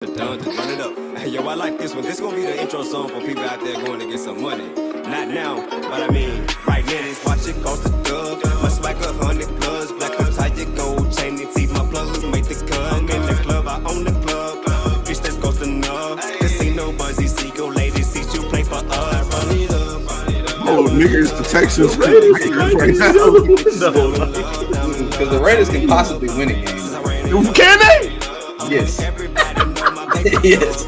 Done to run it up. Hey, yo, I like this one. This gonna be the intro song for people out there going to get some money. Not now, but I mean, right now, this watch it cost a dub. My swag 100 plus, black up tight, gold chain, and see my plug, make the cut. I'm in the club, I own the club. Bitch, that's cost enough. This ain't no buzzy seagull, ladies, see you play for us. Run it up. Oh, niggas, the Texans Raiders right now. Because the Raiders can possibly win a game. Can they? Yes. Yes.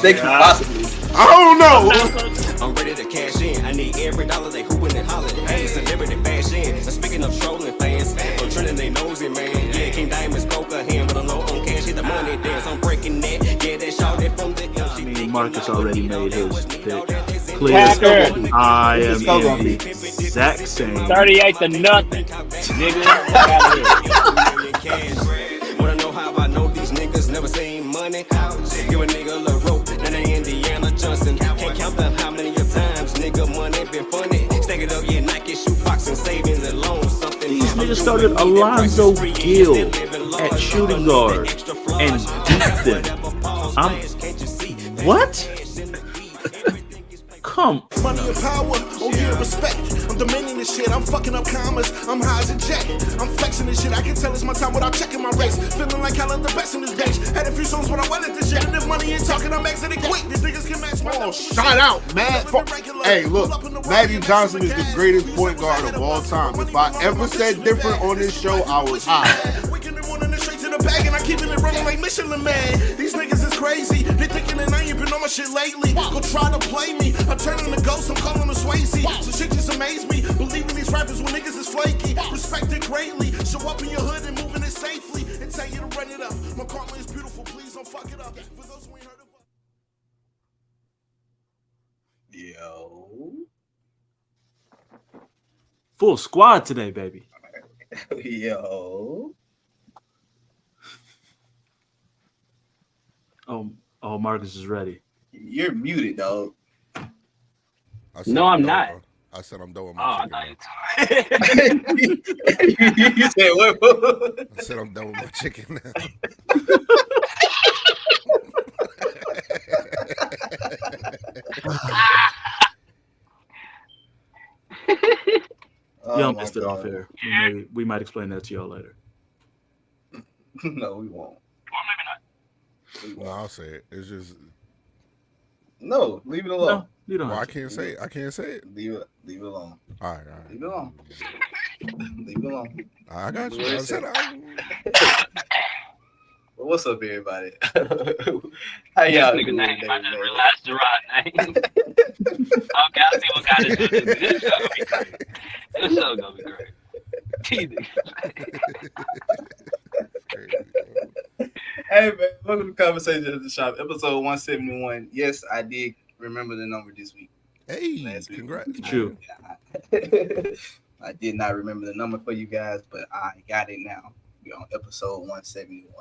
They can possibly. I don't know. I'm ready to cash in. I need every dollar they hooping and hollering. Hey, celebrity fashion. Speaking of trolling fans, I'm trending they nosy, man. Yeah, King Diamond's poker hand with a low on cash. Hit the money dance. I'm breaking that. Yeah, that shot that from the I mean, Marcus already made his pick. Clear. Packers. I am in the exact same. 38 to nothing. Nigga, get out of here. Wanna know how I know these niggas never seen money? Give a nigga a little rope, then they Indiana Johnson. Can't count up how many times nigga money been funny. Stack it up, yeah, Nike shoe box and savings and loans. Something These niggas started Alonzo Gill at shooting guard and beat them. What? Come. Money and power, oh yeah, respect. I'm demanding this shit, I'm fucking up commas. I'm high as a jet, I'm flexing this shit. I can tell it's my time without checking my race. Feeling like I love the best in this bitch. Had a few songs when I went at this shit. And if money ain't talking, I'm exiting quick. These niggas can match my Shout out, man. Hey, look, Magic Johnson is the greatest point guard of all time. If I ever said different on this show, I was high. Bag and I keeping it running like Michelin Man. These niggas is crazy. They thinking that I ain't been on my shit lately. Go try to play me. I'm turning to ghost. I'm calling them Swayze. So shit just amaze me. Believing these rappers when niggas is flaky. Respect it greatly. Show up in your hood and moving it safely. And tell you to run it up. My karma is beautiful. Please don't fuck it up. For those who ain't heard of Yo. Full squad today, baby. Yo. Oh, Marcus is ready. You're muted, dog. No, I'm not. I said I'm done with Oh, my I chicken. thought You said what? I said I'm done with my chicken now. Y'all missed it off air. We might explain that to y'all later. No, we won't. No, I'll say it. It's just No, leave it alone. No, you don't. well, I Have to. can't say it. I can't say it. Leave it alone. All right. Leave it alone. Leave it alone. I got you. I said Well, what's up, everybody? How Yes, y'all nigga doing name. today, I just man? realized Gerard name. Okay, I'll see what kind of shit this is. This show gonna be great. Hey, man, welcome to Conversation at the Shop, episode 171. Yes, I did remember the number this week. hey, Last week. congrats. True. I did not remember the number for you guys, but I got it now. We're on episode 171.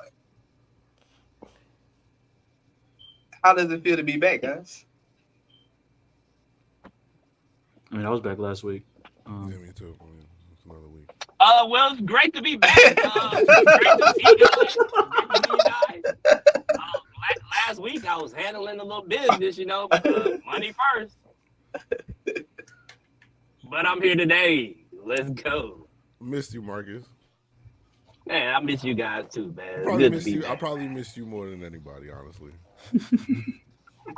How does it feel to be back, guys? I mean, I was back last week. Yeah, me too. It's another week. Well, it's great to be back. Great to see you guys. Last week I was handling a little business, money first. But I'm here today. Let's go. Missed you, Marcus. Man, I miss you guys too, man. Probably Good to missed be you. back. I probably missed you more than anybody, honestly.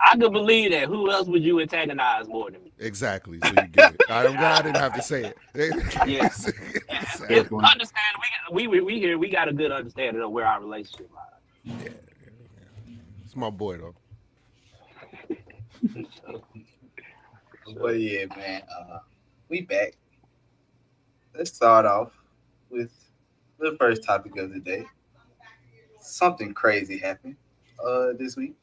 I could believe that. Who else would you antagonize more than me? Exactly. So you get it. I'm glad I didn't have to say it. Yes. Good point. Understand? We here. We got a good understanding of where our relationship lies. Yeah. It's my boy though. But yeah, man, we back. Let's start off with the first topic of the day. Something crazy happened this week.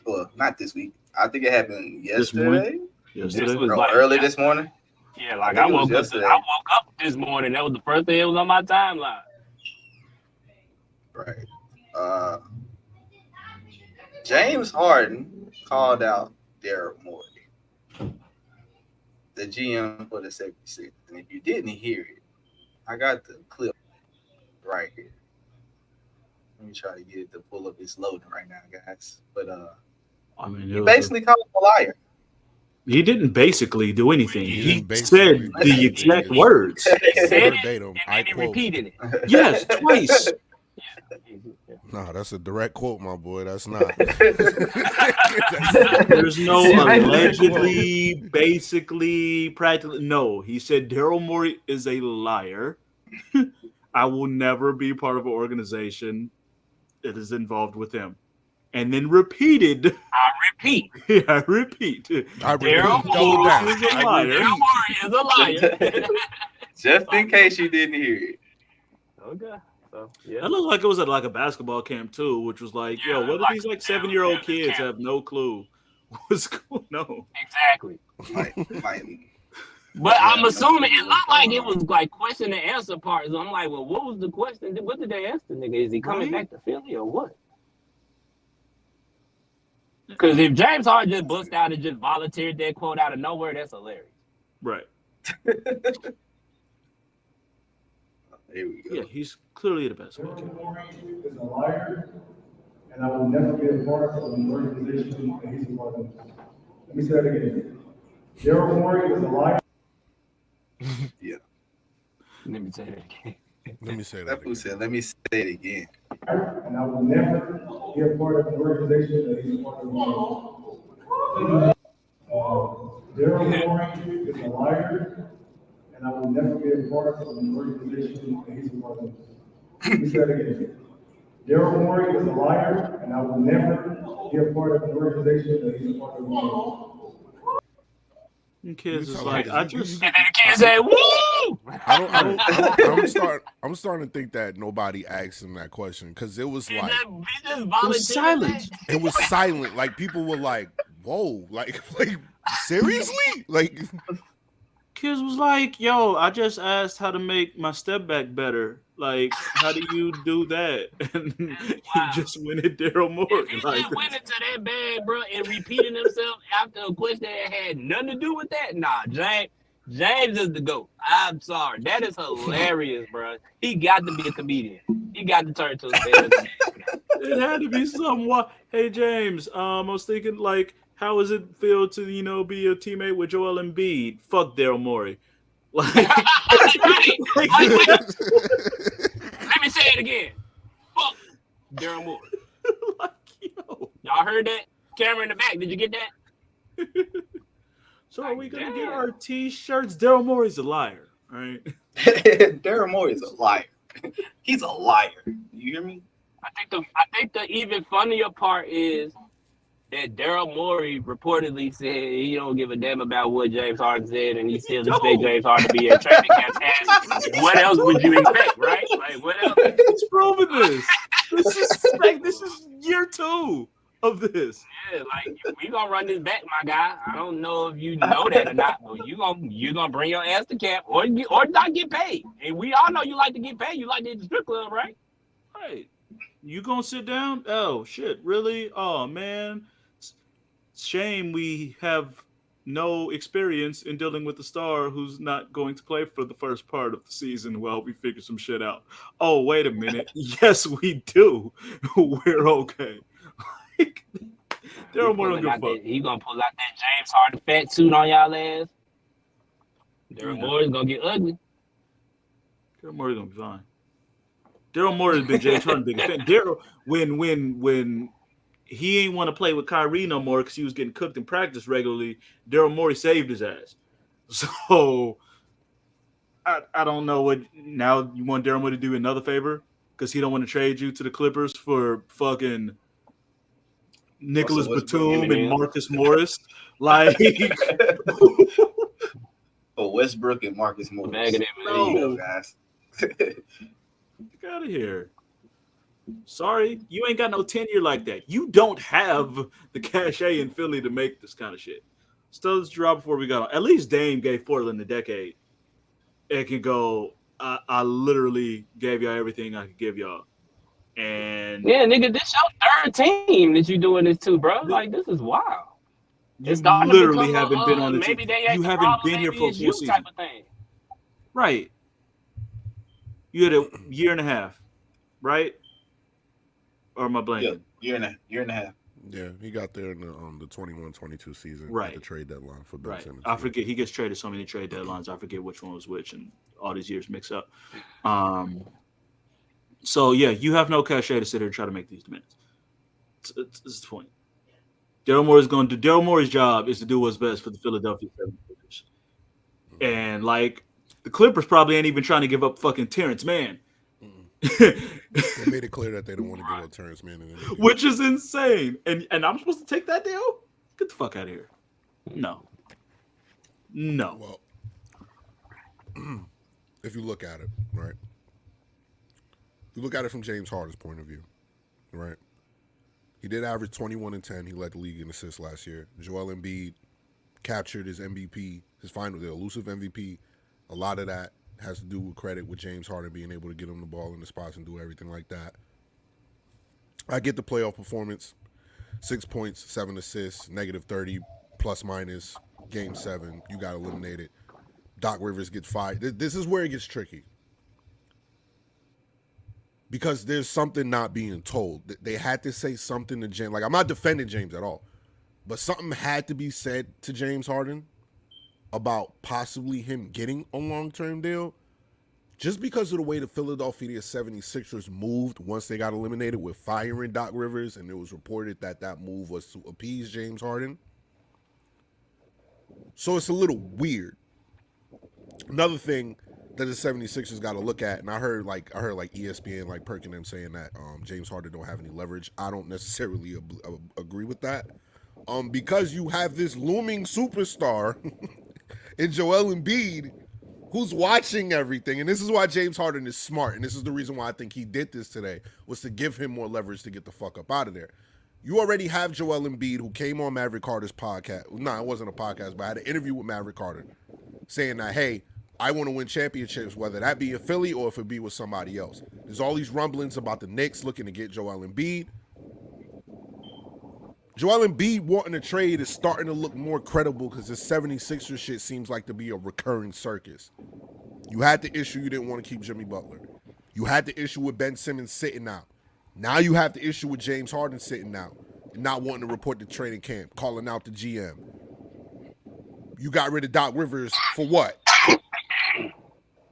Well, not this week. I think it happened yesterday. Yesterday. This was No, like early this morning. Yeah, like I I think it was woke up. yesterday. I woke up this morning. That was the first thing that was on my timeline. Right. James Harden called out Daryl Morey, the GM for the 76ers. And if you didn't hear it, I got the clip right here. Let me try to get it to pull up. It's loading right now, guys. But I mean, he basically called him a liar. He didn't basically do anything. He He didn't said basically- the exact words. Said it, Verbatim, and I then he quote. repeated it. Yes, twice. Nah, that's a direct quote, my boy. That's not. There's no Yeah, allegedly, basically, practically. No, he said Daryl Morey is a liar. I will never be part of an organization that is involved with him. And then repeated, I repeat. I repeat, I Daryl repeat, double down. Morey is a I liar. Daryl Morey is a liar. Just in case you didn't hear it. Okay. So, yeah. That looked like it was at like a basketball camp too, which was like, Yeah, yo, what if like these like a 7-year-old camp. kids have no clue what's going on? Exactly. Like, But Yeah, I'm assuming it that's looked like it was like question and answer part. So I'm like, well, what was the question? What did they ask the nigga? Is he coming Right. back to Philly or what? Because if James Harden just bust out and just volunteered that quote out of nowhere, that's hilarious. Right. here we go. Yeah, he's clearly the basketball kid. Morey is a liar, and I will never be a part of an organization that he's a part of. Let me say that again. Daryl Morey is a liar. Let me say that again. Let me say that. That fool Again. said, let me say it again. And I will never be a part of an organization that he's a part of. Daryl Morey is a liar, and I will never be a part of an organization that he's a part of. Let me say that again. Daryl Morey is a liar, and I will never be a part of an organization that he's a part of. And kids You is talking like, about- I you- just, And then the kid said, woo! I'm starting to think that nobody asked him that question because it was like He just it was volunteered silent. that. it was silent. Like people were like, "Whoa!" Like seriously? Like Kids was like, yo, I just asked how to make my step back better. Like, how do you do that? And he just went at Daryl Morey. If he Like, just went into that bag, bro, and repeated himself after a question that had nothing to do with that, nah, James is the GOAT. I'm sorry. That is hilarious, bro. He got to be a comedian. He got to turn to a stand-up comedian. it had to be somewhat. Hey, James, I was thinking, like, how does it feel to, you know, be a teammate with Joel Embiid? Fuck Daryl Morey. Like, Right. Let me say it again. Fuck Daryl Moore. like, yo. Y'all heard that? Camera in the back. Did you get that? So are we going to get Damn. our T-shirts? Daryl Morey's a liar, right? Daryl Morey is a liar. He's a liar. You hear me? I think the even funnier part is that Daryl Morey reportedly said he don't give a damn about what James Harden said, and he still expect James Harden to be at training camp. And what else would you expect, right? Like, what else? Who's proving this? This is year 2 of this. Yeah, like we gonna run this back, my guy. I don't know if you know that or not, but you gonna bring your ass to camp or not get paid. And we all know you like to get paid. You like to hit the strip club, right? Right. You gonna sit down? Oh shit, really? Oh man. Shame we have no experience in dealing with the star who's not going to play for the first part of the season while we figure some shit out. Oh, wait a minute. Yes, we do. We're okay. Daryl Morey don't give a fuck. He gonna pull out that James Harden fat suit on y'all ass. Daryl Morey's gonna get ugly. Daryl Morey's gonna be fine. Daryl Morey has been James Harden's biggest fan. Daryl, when he ain't want to play with Kyrie no more because he was getting cooked in practice regularly, Daryl Morey saved his ass. So I don't know what now you want Daryl Morey to do another favor because he don't want to trade you to the Clippers for fucking Nicholas Batum and Marcus Morris. Like Oh, Westbrook and Marcus Morris. Bag of them, There you go, guys. get out of here. Sorry, you ain't got no tenure like that. You don't have the cachet in Philly to make this kind of shit. Still, let's drop before we got on. At least Dame gave Portland a decade. It can go, I literally gave y'all everything I could give y'all. And yeah, nigga, this your third team that you doing this to, bro. Like, this is wild. you It's starting to literally become haven't been on the maybe team. they ain't You the haven't problem, been here maybe for a it's full you season. type of thing. Right. You had a year and a half, right? Or am I blanking? Year and a half. Yeah, he got there in the 21-22 season Right. at the trade deadline for Ben Simmons. I forget. He gets traded so many trade deadlines. I forget which one was which, and all these years mix up. So, yeah, you have no cachet to sit here and try to make these demands. It's the point. Daryl Morey's job is to do what's best for the Philadelphia 76ers. And, like, the Clippers probably ain't even trying to give up fucking Terrence Mann. They made it clear that they don't want to give up Terrence Mann. Which is insane. And I'm supposed to take that deal? Get the fuck out of here. No. Well, if you look at it, right? You look at it from James Harden's point of view, right? He did average 21 and 10. He led the league in assists last year. Joel Embiid captured his MVP, his final, the elusive MVP. A lot of that has to do with credit with James Harden being able to get him the ball in the spots and do everything like that. I get the playoff performance. 6 points, 7 assists, -30, plus minus, game 7. You got eliminated. Doc Rivers gets fired. This is where it gets tricky. Because there's something not being told. They had to say something to James. Like, I'm not defending James at all. But something had to be said to James Harden about possibly him getting a long-term deal. Just because of the way the Philadelphia 76ers moved once they got eliminated with firing Doc Rivers, and it was reported that that move was to appease James Harden. So it's a little weird. Another thing that the 76ers got to look at, and I heard ESPN like perking them saying that James Harden don't have any leverage. I don't necessarily agree with that. Because you have this looming superstar in Joel Embiid who's watching everything. And this is why James Harden is smart. And this is the reason why I think he did this today, was to give him more leverage to get the fuck up out of there. You already have Joel Embiid, who came on Maverick Carter's podcast. No, it wasn't a podcast, but I had an interview with Maverick Carter saying that, hey, I want to win championships, whether that be in Philly or if it be with somebody else. There's all these rumblings about the Knicks looking to get Joel Embiid. Joel Embiid wanting to trade is starting to look more credible because this 76ers shit seems like to be a recurring circus. You had the issue you didn't want to keep Jimmy Butler. You had the issue with Ben Simmons sitting out. Now you have the issue with James Harden sitting out and not wanting to report to training camp, calling out the GM. You got rid of Doc Rivers for what?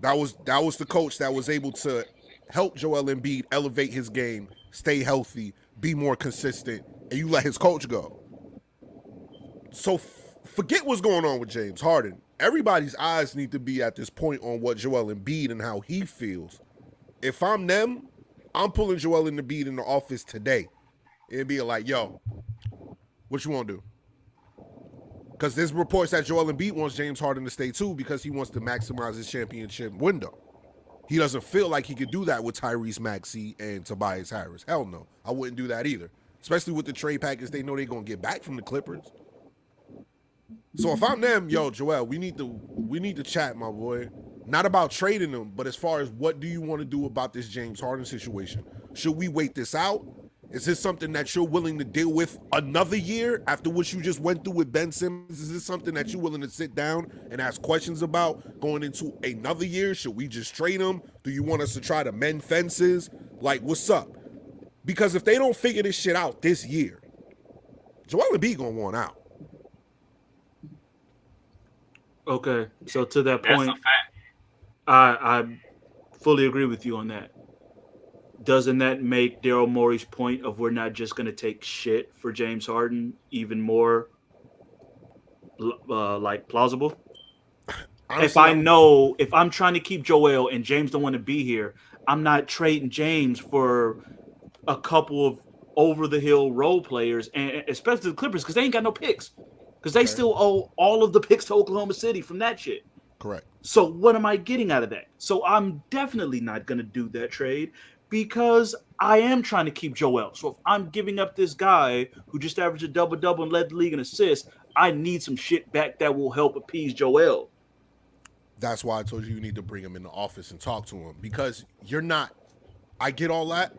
That was the coach that was able to help Joel Embiid elevate his game, stay healthy, be more consistent, and you let his coach go. So forget what's going on with James Harden. Everybody's eyes need to be at this point on what Joel Embiid and how he feels. If I'm them, I'm pulling Joel Embiid in the office today and be like, yo, what you want to do? Because there's reports that Joel Embiid wants James Harden to stay too because he wants to maximize his championship window. He doesn't feel like he could do that with Tyrese Maxey and Tobias Harris. Hell no. I wouldn't do that either. Especially with the trade package they know they're going to get back from the Clippers. So if I'm them, yo, Joel, we need to chat, my boy. Not about trading him, but as far as what do you want to do about this James Harden situation? Should we wait this out? Is this something that you're willing to deal with another year after what you just went through with Ben Simmons? Is this something that you're willing to sit down and ask questions about going into another year? Should we just trade him? Do you want us to try to mend fences? Like, what's up? Because if they don't figure this shit out this year, Joel Embiid gonna want out. Okay, so to that That's point, a fact. I fully agree with you on that. Doesn't that make Daryl Morey's point of we're not just going to take shit for James Harden even more like plausible? Honestly, if I'm trying to keep Joel and James don't want to be here, I'm not trading James for a couple of over-the-hill role players, and especially the Clippers, because they ain't got no picks. Because they still owe all of the picks to Oklahoma City from that shit. Correct. So what am I getting out of that? So I'm definitely not going to do that trade because I am trying to keep Joel. So if I'm giving up this guy who just averaged a double-double and led the league in assists, I need some shit back that will help appease Joel. That's why I told you need to bring him in the office and talk to him, because you're not – I get all that.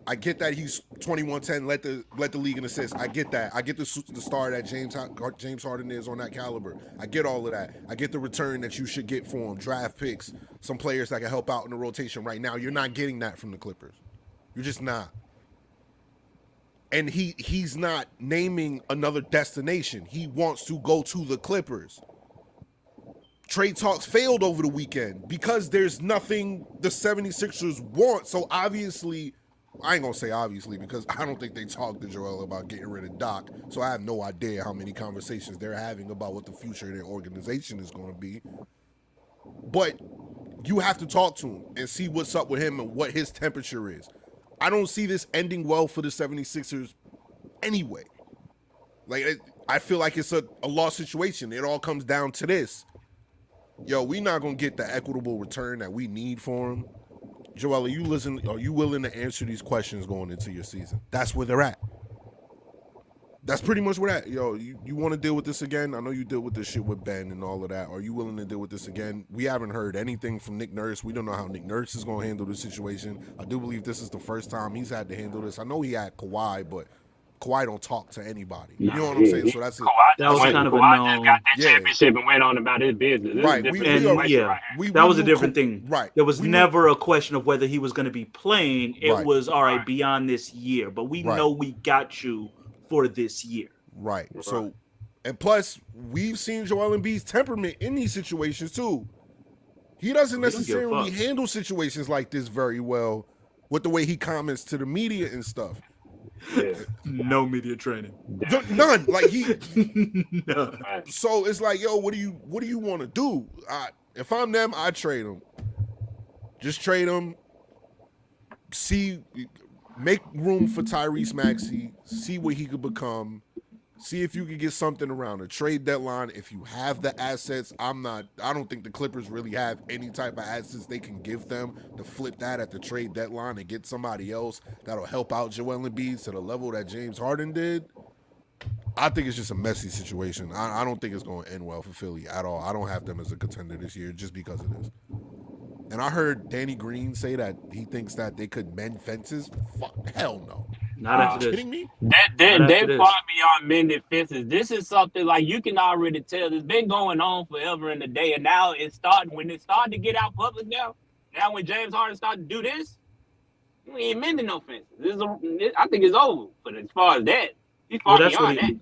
I get that he's 21-10, let the league in assists. I get that. I get the star that James Harden is on that caliber. I get all of that. I get the return that you should get for him, draft picks, some players that can help out in the rotation right now. You're not getting that from the Clippers. You're just not. And he's not naming another destination. He wants to go to the Clippers. Trade talks failed over the weekend because there's nothing the 76ers want. So obviously, I ain't going to say obviously because I don't think they talked to Joel about getting rid of Doc. So I have no idea how many conversations they're having about what the future of their organization is going to be. But you have to talk to him and see what's up with him and what his temperature is. I don't see this ending well for the 76ers anyway. Like, I feel like it's a lost situation. It all comes down to this. Yo, we not going to get the equitable return that we need for him. Joel, are you willing to answer these questions going into your season? That's where they're at. That's pretty much where that. Yo, you want to deal with this again? I know you deal with this shit with Ben and all of that. Are you willing to deal with this again? We haven't heard anything from Nick Nurse. We don't know how Nick Nurse is going to handle this situation. I do believe this is the first time he's had to handle this. I know he had Kawhi, but Kawhi don't talk to anybody. You know what I'm saying? So that's it. That was kind of a known. Got that championship and went on about his business. Right. That was a different thing. Right. There was never a question of whether he was going to be playing. It was all right beyond this year, but we know we got you for this year. Right. So, and plus, we've seen Joel Embiid's temperament in these situations too. He doesn't necessarily handle situations like this very well with the way he comments to the media and stuff. Yeah. No media training. None. Like None. So it's like, yo, what do you want to do? If I'm them, I trade him. Just trade him. Make room for Tyrese Maxey. See what he could become. See if you can get something around a trade deadline. If you have the assets, I don't think the Clippers really have any type of assets they can give them to flip that at the trade deadline and get somebody else that'll help out Joel Embiid to the level that James Harden did. I think it's just a messy situation. I don't think it's going to end well for Philly at all. I don't have them as a contender this year just because of this. And I heard Danny Green say that he thinks that they could mend fences. Fuck, hell no. Not after this. Kidding me? They're far beyond mending fences. This is something like you can already tell. It's been going on forever in the day, and now it's starting. When it started to get out public now when James Harden started to do this, we ain't mending no fences. I think it's over. But as far as that, he's far beyond that.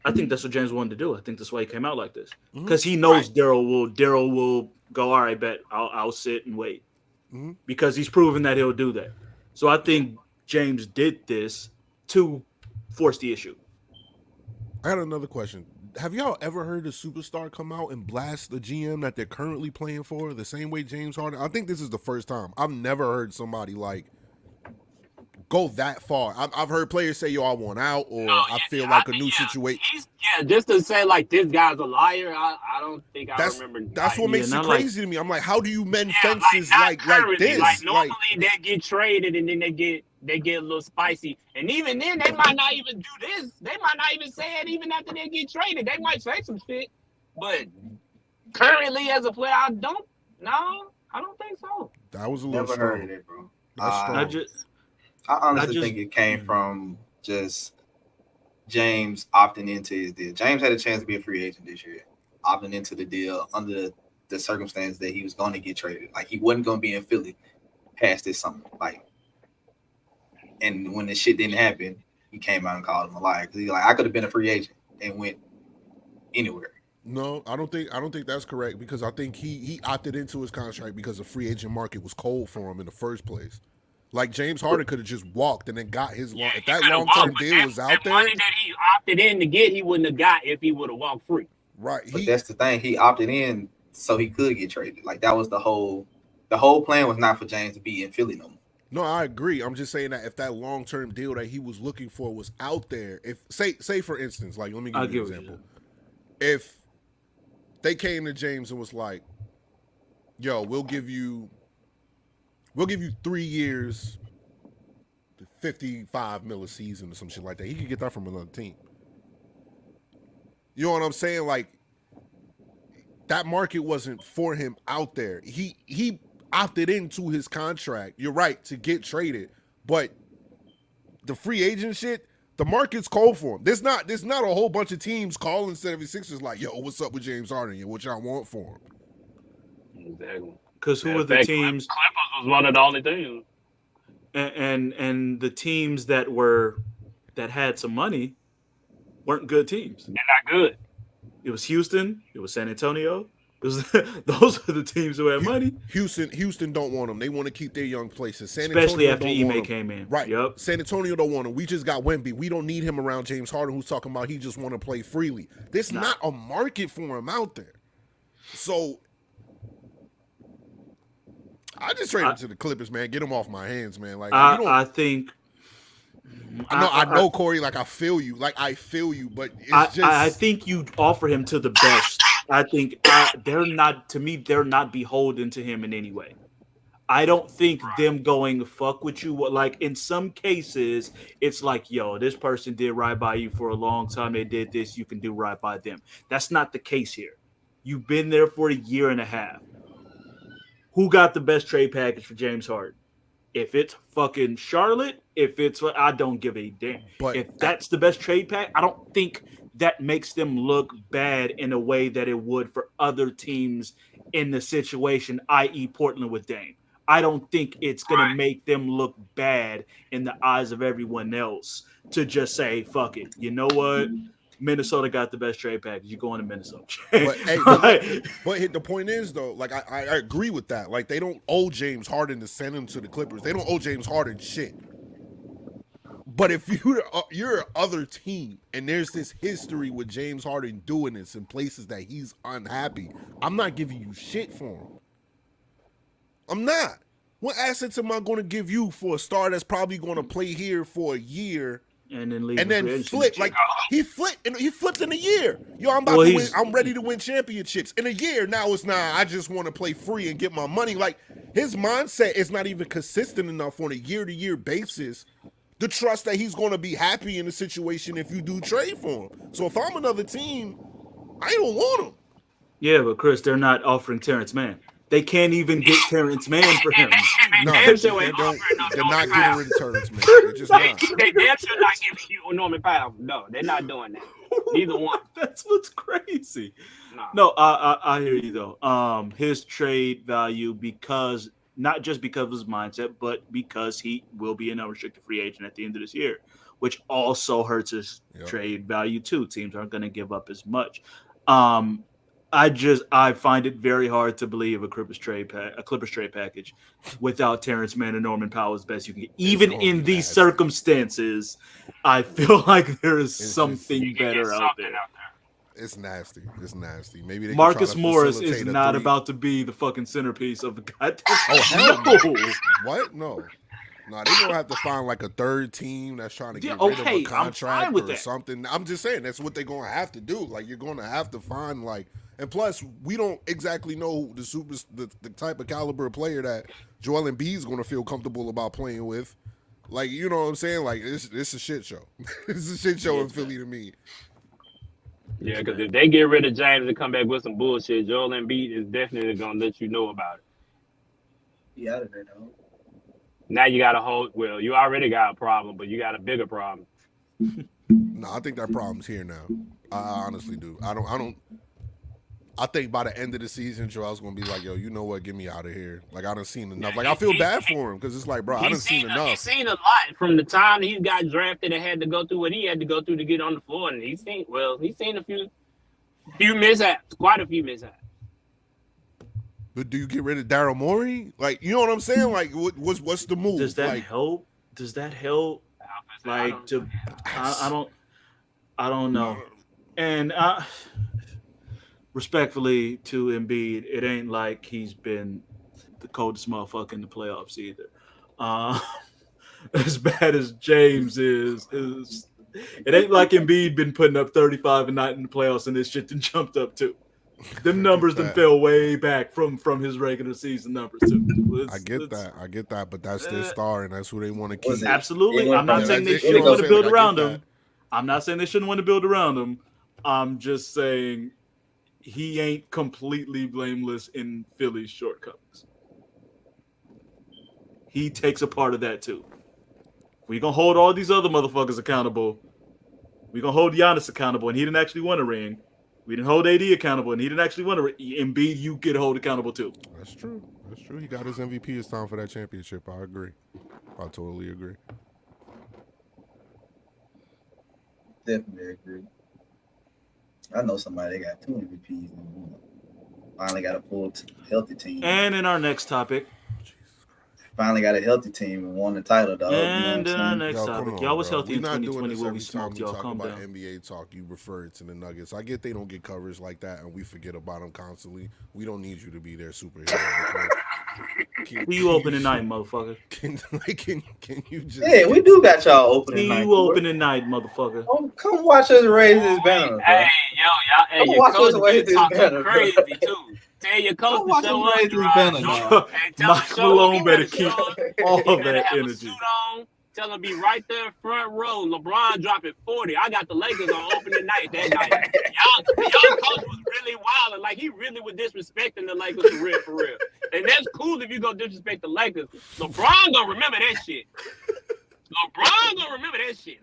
I think that's what James wanted to do. I think that's why he came out like this because he knows Daryl will go. All right, bet I'll sit and wait because he's proven that he'll do that. So I think James did this to force the issue. I got another question. Have y'all ever heard a superstar come out and blast the GM that they're currently playing for the same way James Harden? I think this is the first time. I've never heard somebody like go that far. I've heard players say, yo, I want out, or I feel like a new situation. Just to say like this guy's a liar, I don't think I remember. That's what makes it crazy to me. I'm like, how do you mend fences like this? Like normally they get traded and then they get a little spicy. And even then they might not even do this. They might not even say it even after they get traded. They might say some shit. But currently as a player, I don't think so. That was a little Never strong. heard of it, bro. I honestly think it came from just James opting into his deal. James had a chance to be a free agent this year, opting into the deal under the circumstance that he was going to get traded. Like, he wasn't going to be in Philly past this summer. Like, and when this shit didn't happen, he came out and called him a liar because he's like, I could have been a free agent and went anywhere. No, I don't think that's correct because I think he opted into his contract because the free agent market was cold for him in the first place. Like, James Harden could have just walked and then got his long. If that long-term deal was out there, money that he opted in to get, he wouldn't have got if he would have walked free. Right. But that's the thing. He opted in so he could get traded. Like, that was the whole plan was not for James to be in Philly no more. No, I agree. I'm just saying that if that long-term deal that he was looking for was out there, if say for instance, like, let me give you an example. If they came to James and was like, yo, we'll give you 3 years, $55 million a season or some shit like that. He could get that from another team. You know what I'm saying? Like, that market wasn't for him out there. He opted into his contract. You're right, to get traded. But the free agent shit, the market's cold for him. There's not a whole bunch of teams calling 76ers like, yo, what's up with James Harden? What y'all want for him? Exactly. Because who are the teams? Clippers was one of the only teams. And the teams that that had some money weren't good teams. They're not good. It was Houston. It was San Antonio. It was those are the teams who had money. Houston don't want them. They want to keep their young places. San Especially Antonio after don't want Ime 'em. came in. Right. Yep. San Antonio don't want him. We just got Wemby. We don't need him around James Harden, who's talking about he just want to play freely. There's not a market for him out there. So I just trade him to the Clippers, man. Get him off my hands, man. Like I think. I know, Corey. Like I feel you. But it's just. I think you offer him to the best. I think they're not. To me, they're not beholden to him in any way. I don't think them going fuck with you. Like in some cases, it's like, yo, this person did right by you for a long time. They did this. You can do right by them. That's not the case here. You've been there for a year and a half. Who got the best trade package for James Harden? If it's fucking Charlotte, I don't give a damn. But if that's the best trade pack, I don't think that makes them look bad in a way that it would for other teams in the situation, i.e. Portland with Dame. I don't think it's going to make them look bad in the eyes of everyone else to just say, fuck it. You know what? Minnesota got the best trade package. You go into Minnesota. But the point is, though, like I agree with that. Like they don't owe James Harden to send him to the Clippers. They don't owe James Harden shit. But if you're an other team and there's this history with James Harden doing this in places that he's unhappy, I'm not giving you shit for him. I'm not. What assets am I going to give you for a star that's probably going to play here for a year and then leave and then flip? Like he flipped in a year. Yo, I'm about to win. I'm ready to win championships in a year. Now it's not. I just want to play free and get my money. Like his mindset is not even consistent enough on a year-to-year basis to trust that he's going to be happy in the situation if you do trade for him. So if I'm another team, I don't want him. Yeah, but Chris, they're not offering Terrence Mann. They can't even get Terrence Mann for him. No, they're not getting rid of Terrence Mann. They're just not. They're still not giving you Norman Powell. No, they're not doing that. Neither one. That's what's crazy. No, I hear you though. His trade value, because not just because of his mindset, but because he will be an unrestricted free agent at the end of this year, which also hurts his trade value too. Teams aren't going to give up as much. I find it very hard to believe a Clippers trade package without Terrence Mann and Norman Powell as best you can get. Even in these circumstances, I feel like there is something better out there. It's nasty. It's nasty. Maybe they Marcus Morris is not about to be the fucking centerpiece of the goddamn. Oh hell no! What? No. No, they're gonna have to find like a third team that's trying to get rid of a contract or something. I'm just saying that's what they're gonna have to do. Like you're gonna have to find like, and plus we don't exactly know the type of caliber of player that Joel Embiid is gonna feel comfortable about playing with. Like you know what I'm saying? Like it's a shit show. It's a shit show in Philly to me. Yeah, because if they get rid of James and come back with some bullshit, Joel Embiid is definitely gonna let you know about it. Yeah, out of there though. Now you got a whole. Well, you already got a problem, but you got a bigger problem. No, I think that problem's here now. I honestly do. I think by the end of the season, Joel's gonna be like, "Yo, you know what? Get me out of here." Like I done seen enough. Like I feel bad for him because it's like, bro, I done seen enough. He's seen a lot from the time he got drafted and had to go through what he had to go through to get on the floor, and he's seen a few mishaps, quite a few mishaps. But do you get rid of Daryl Morey? Like, you know what I'm saying? Like, what's the move? Does that like, help? Does that help? Like, I don't know. And respectfully to Embiid, it ain't like he's been the coldest motherfucker in the playoffs either. As bad as James is, it ain't like Embiid been putting up 35 a night in the playoffs and this shit done jumped up too. Them numbers then fell way back from his regular season numbers too. I get that, but that's their star and that's who they want to keep. Absolutely. I'm not saying they shouldn't want to build around him. I'm not saying they shouldn't want to build around him. I'm just saying he ain't completely blameless in Philly's shortcomings. He takes a part of that too. We're gonna hold all these other motherfuckers accountable. We're gonna hold Giannis accountable, and he didn't actually win a ring. We didn't hold AD accountable, and he didn't actually win a ring. Embiid, you get held accountable too. That's true. He got his MVP. It's time for that championship. I agree. I totally agree. definitely agree. I know somebody that got 2 MVPs and one. Finally got a full healthy team. And in our next topic. Finally got a healthy team and won the title, dog. And you know our what next topic. Y'all was healthy in 2020 where we smoked y'all. Talk Calm about down. NBA talk. You refer it to the Nuggets. I get they don't get coverage like that, and we forget about them constantly. We don't need you to be their superhero. Okay? You open tonight, motherfucker. Can you just? Yeah, we do got y'all opening night. You open tonight, motherfucker. Oh, come watch us raise this banner. Hey, y'all. Hey, Come your watch us coach raise be this talking banner, bro. crazy too. Tell your coach to show up. raise this banner, dog. Hey, tell him Mike to show Malone up. better keep all He of better that have a energy. suit on. Tell him to be right there front row. LeBron dropping 40. I got the Lakers on opening night that night. Y'all coach was really wild. Like, he really was disrespecting the Lakers for real. And that's cool if you go disrespect the Lakers. LeBron gonna remember that shit.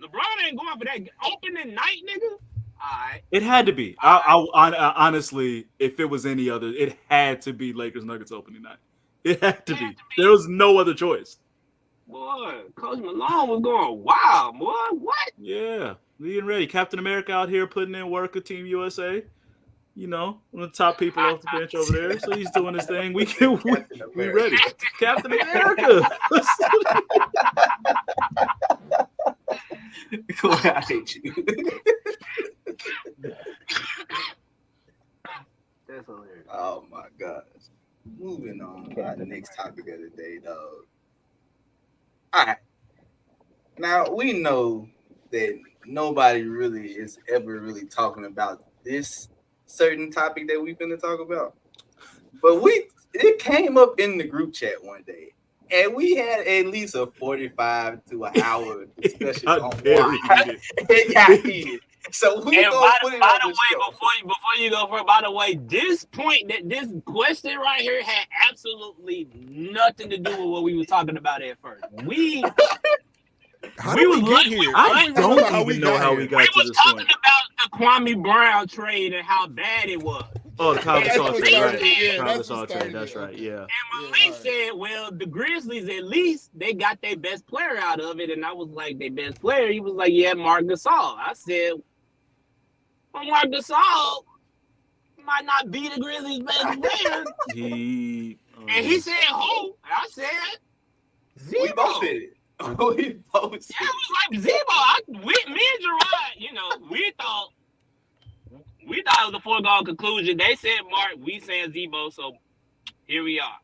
LeBron ain't going for that opening night, nigga. All right. It had to be. I honestly, if it was any other, it had to be Lakers Nuggets opening night. It had to be. There was no other choice. Boy, Coach Malone was going wild, boy. What? Yeah, getting ready. Captain America out here putting in work with Team USA. You know, one of the top people off the bench over there. So he's doing his thing. We ready. Captain America. I hate you. That's hilarious. Oh my gosh. Moving on to our next topic of the day, dog. All right. Now we know that nobody really is ever really talking about this certain topic that we're finna talk about. But it came up in the group chat one day. And we had at least a 45 to an hour discussion on why it got heated. So we gonna put it on the show. Before you go, by the way, this question right here had absolutely nothing to do with what we were talking about at first. How did we get here? I don't even know how we got to this talking point. about the Kwame Brown trade and how bad it was. Oh, the Kyle Gasol trade, right? Yeah, Kyle that's Gasol what trade, started that's it. right. Yeah. And Malik said, well, the Grizzlies, at least, they got their best player out of it. And I was like, their best player? He was like, yeah, Marc Gasol. I said, well, Marc Gasol might not be the Grizzlies' best player. And he said, who? And I said, Zebo. We both said it. We both said Yeah, it was like Zebo. Me and Gerard, we thought it was a foregone conclusion. They said Mark, we saying Zebo, so here we are.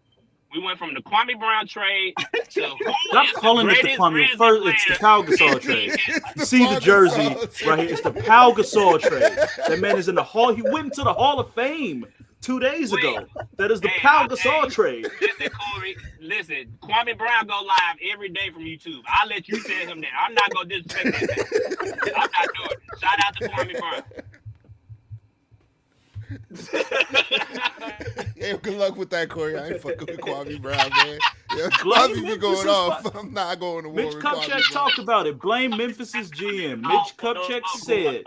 We went from the Kwame Brown trade to Stop calling it the Kwame. First, it's the Pau Gasol trade. You see the jersey right here. It's the Pau Gasol trade. That man is in the hall. He went into the Hall of Fame 2 days ago. That is the Pau Gasol trade. Listen, Corey. Listen, Kwame Brown go live every day from YouTube. I'll let you tell him that. I'm not gonna disrespect that. I'm not doing it. Shout out to Kwame Brown. Yeah, good luck with that, Corey. I ain't fucking with Kwame Brown, man. Yeah, Kwame be going off. I'm not going to war Mitch with Kupchak Kwame talked about it. Blame Memphis's GM. Mitch Kupchak said.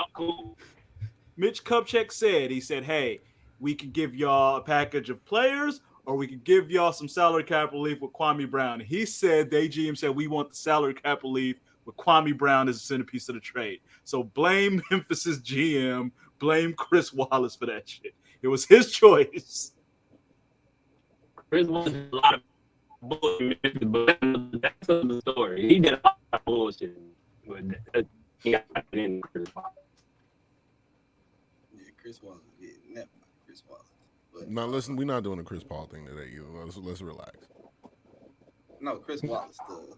Mitch Kupchak said, he said, hey, we could give y'all a package of players or we could give y'all some salary cap relief with Kwame Brown. He said, they GM said, we want the salary cap relief with Kwame Brown as a centerpiece of the trade. So blame Memphis's GM. Blame Chris Wallace for that shit. It was his choice. Chris Wallace did a lot of bullshit, but that's the story. He did a lot of bullshit. But he got in Chris Wallace. Yeah, Chris Wallace. Yeah, never mind Chris Wallace. But, Now listen, we're not doing a Chris Paul thing today. Let's relax. No, Chris Wallace. Well,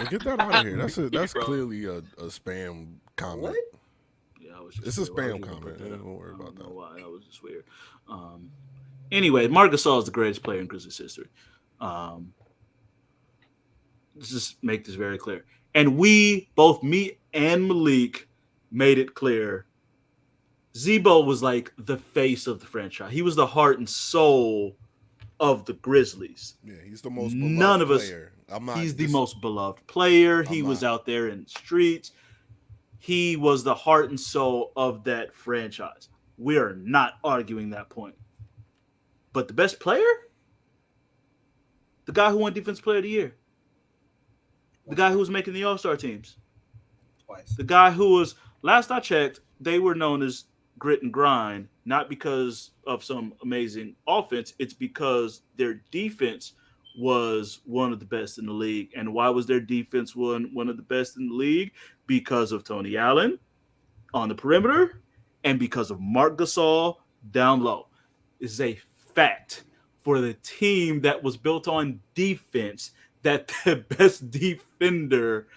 get that out of here. That's clearly a spam comment. What? Yeah, I was just It's a weird. spam comment. Don't worry about that. I don't know why. That was just weird. Anyway, Marc Gasol is the greatest player in Grizzlies history. Let's just make this very clear. And we, both me and Malik, made it clear. Zebo was like the face of the franchise. He was the heart and soul of the Grizzlies. Yeah, he's the most beloved None of us. player. He's the most beloved player. He was out there in the streets. He was the heart and soul of that franchise. We are not arguing that point. But the best player? The guy who won Defensive Player of the Year. The guy who was making the All-Star teams. twice. The guy who was, last I checked, they were known as grit and grind, not because of some amazing offense. It's because their defense was one of the best in the league. And why was their defense one of the best in the league? Because of Tony Allen on the perimeter and because of Marc Gasol down low. It's a fact for the team that was built on defense that the best defender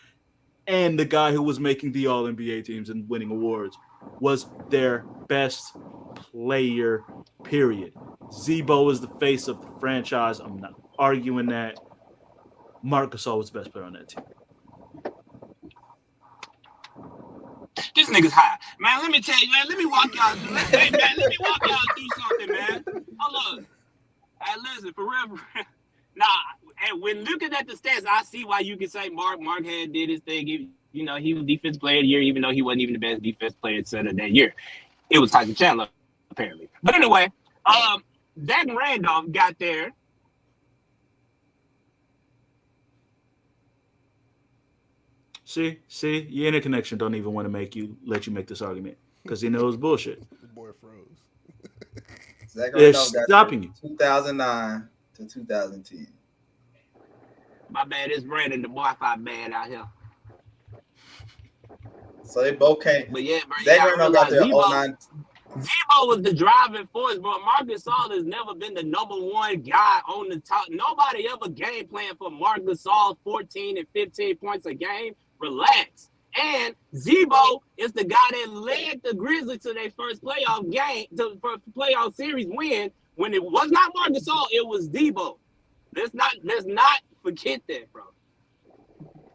and the guy who was making the All-NBA teams and winning awards was their best player, period. Z-Bo is the face of the franchise. I'm not arguing that. Marc Gasol was the best player on that team. This nigga's high. Man, let me tell you, man. Let me walk y'all through something, man. Hold on. Hey, listen, for real. Nah, and when looking at the stats, I see why you can say Mark had did his thing. He was defense player of the year, even though he wasn't even the best defense player center that year. It was Tyson Chandler, apparently. But anyway, Zach Randolph got there. See, your interconnection don't even want to let you make this argument because he knows bullshit. The boy froze. Zach They're Randolph got stopping you. 2009 to 2010. My bad, it's Brandon. The Wi-Fi bad out here. So they both came. But yeah, bro, Zach Randolph got there 09. Z-Bo was the driving force, bro. Marc Gasol has never been the number one guy on the top. Nobody ever game plan for Marc Gasol 14 and 15 points a game. Relax. And Z-Bo is the guy that led the Grizzlies to their first playoff game, to first playoff series win. When it was not Marc Gasol, it was Z-Bo. Let's not forget that, bro.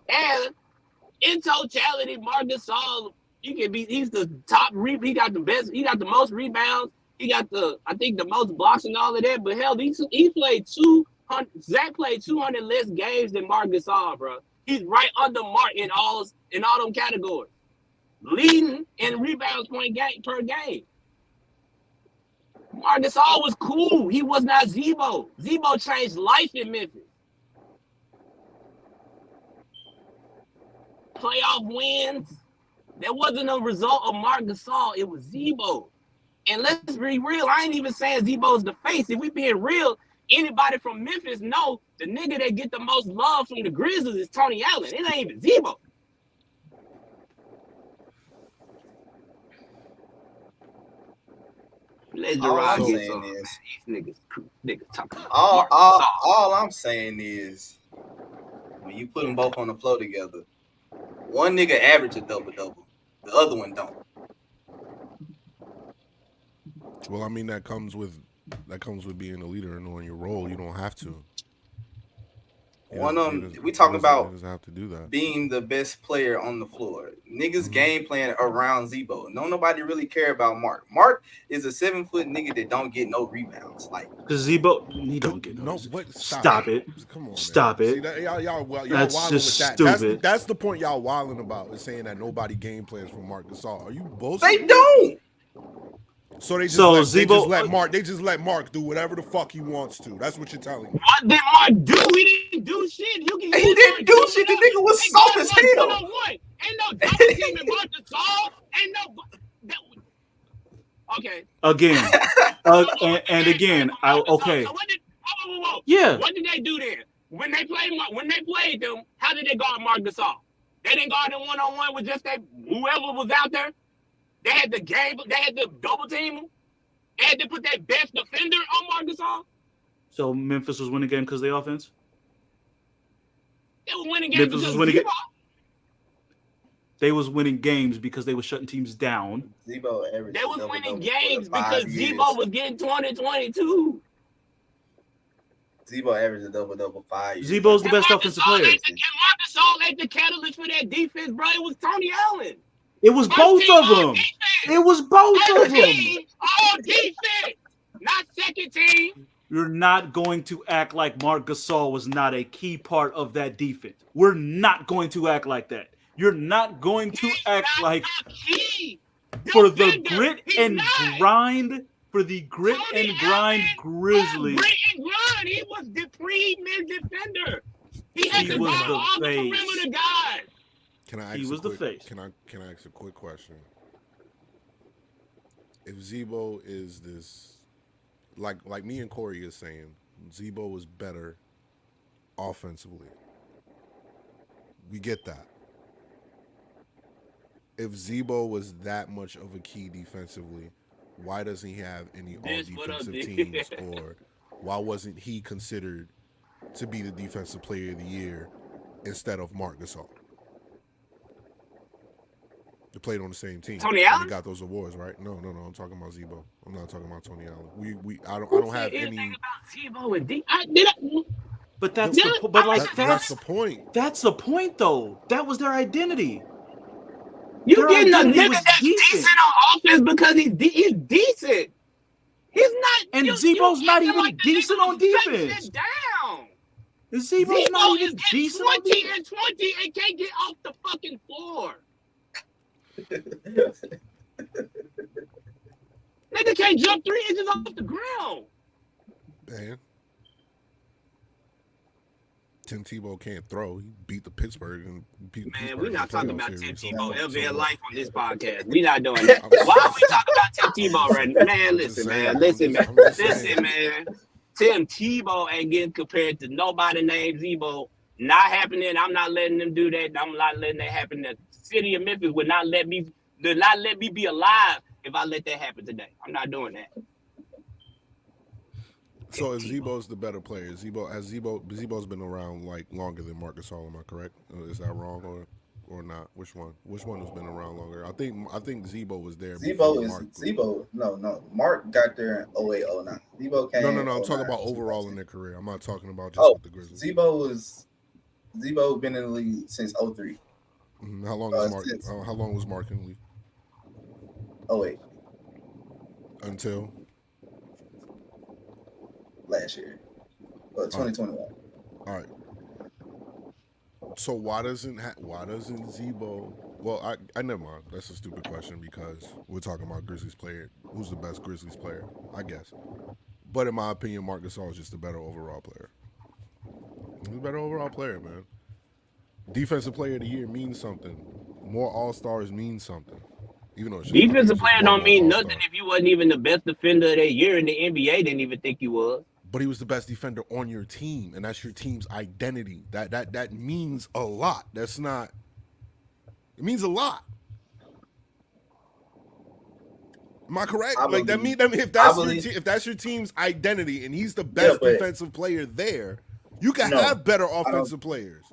And in totality, Marc Gasol, he's the top he got the best, he got the most rebounds, he got the most blocks and all of that. But hell, he played 200. Zach played 200 less games than Marc Gasol, bro. He's right under Marc in all them categories, leading in rebounds per game. Marc Gasol was cool. He was not Z-Bo. Z-Bo changed life in Memphis. Playoff wins. That wasn't a result of Marc Gasol. It was Z-Bo. And let's be real. I ain't even saying Z-Bo's the face. If we being real, anybody from Memphis know the nigga that get the most love from the Grizzlies is Tony Allen. It ain't even Z-Bo. All I'm saying is, these niggas talking about all I'm saying is, when you put them both on the floor together, one nigga average a double-double, the other one don't. Well, I mean that comes with being a leader and knowing your role. You don't have to. We talking about have to do that. Being the best player on the floor. Niggas game plan around Z-Bo. Nobody really care about Marc. Marc is a 7-foot nigga that don't get no rebounds. Like, because Z-Bo, he don't get no. Stop it. Come on, stop man. it. See, y'all that's wilding just with that. stupid. That's the point y'all wilding about, is saying that nobody game plans for Marc Gasol. Are you bullshit? They don't. So they just let Marc do whatever the fuck he wants to. That's what you're telling me. What did Marc do? He didn't do shit. He didn't do shit. The nigga was soft as hell. Ain't no double team in Marc Gasol. Ain't no. Okay. Again, and again, okay. So what did? Whoa. Yeah. What did they do then? When they played them, how did they guard Marc Gasol? They didn't guard him 1-on-1 with just whoever was out there. They had the double team him. They had to put their best defender on Marc Gasol. So Memphis was winning games because of the offense? They were winning games They was winning games because they were shutting teams down. Z-Bo averaged. They was winning games because Z-Bo was getting 20-22. Z-Bo averaged a double-double 5 years. Z-Bo's the best offensive player. And Marc Gasol ain't the catalyst for that defense, bro. It was Tony Allen. It was both of them. It was both of them. All defense, not second team. You're not going to act like Marc Gasol was not a key part of that defense. We're not going to act like that. You're not going to act like for the grit and grind Grizzlies. Grit and grind. He was the premier defender. He had to guard all the perimeter guys. He was the face. Can I ask a quick question? If Zebo is this, like me and Corey is saying, Zebo is better offensively. We get that. If Zebo was that much of a key defensively, why doesn't he have any all-defensive teams? Or why wasn't he considered to be the defensive player of the year instead of Marc Gasol? They played on the same team. Tony Allen? He got those awards, right? No. I'm talking about Zebo. I'm not talking about Tony Allen. I don't have any. About Zebo and But that's that's the point. That's the point, though. That was their identity. You getting a nigga that's decent on offense because he's decent. He's not. And Zebo's not even decent on defense. Sit down. Zebo's not even decent on 20 and 20 and can't get off the fucking floor. Nigga can't jump 3 inches off the ground. Man. Tim Tebow can't throw. He beat the Pittsburgh and beat. Man, we're not talking about Tim Tebow ever in life on this podcast. We're not doing that. Why are we talking about Tim Tebow right now? Man, listen, man. Tim Tebow ain't getting compared to nobody named Zebo. Not happening. I'm not letting them do that. I'm not letting that happen. The city of Memphis would not let me be alive if I let that happen today. I'm not doing that. So if Zebo's the better player, Zebo's been around like longer than Marc Gasol, am I correct? Is that wrong or not? Which one? Which one has been around longer? I think Zebo was there. No. Marc got there in 08, 09. Zebo came. No. I'm talking about overall in their career. I'm not talking about just with the Grizzlies. Zebo been in the league since 03. Mm-hmm. How long was Marc? How long was Marc in the league? 08. Until last year, 2021. All right. So why doesn't Zebo? Well, I never mind. That's a stupid question because we're talking about Grizzlies player. Who's the best Grizzlies player? I guess. But in my opinion, Marc Gasol is just a better overall player. He's a better overall player, man. Defensive player of the year means something. More All-Stars means something. Even though defensive player don't mean nothing if you wasn't even the best defender of that year in the NBA. Didn't even think you was. But he was the best defender on your team, and that's your team's identity. That means a lot. That's not. It means a lot. Am I correct? If that's your team's identity, and he's the best defensive player there, you can have better offensive players.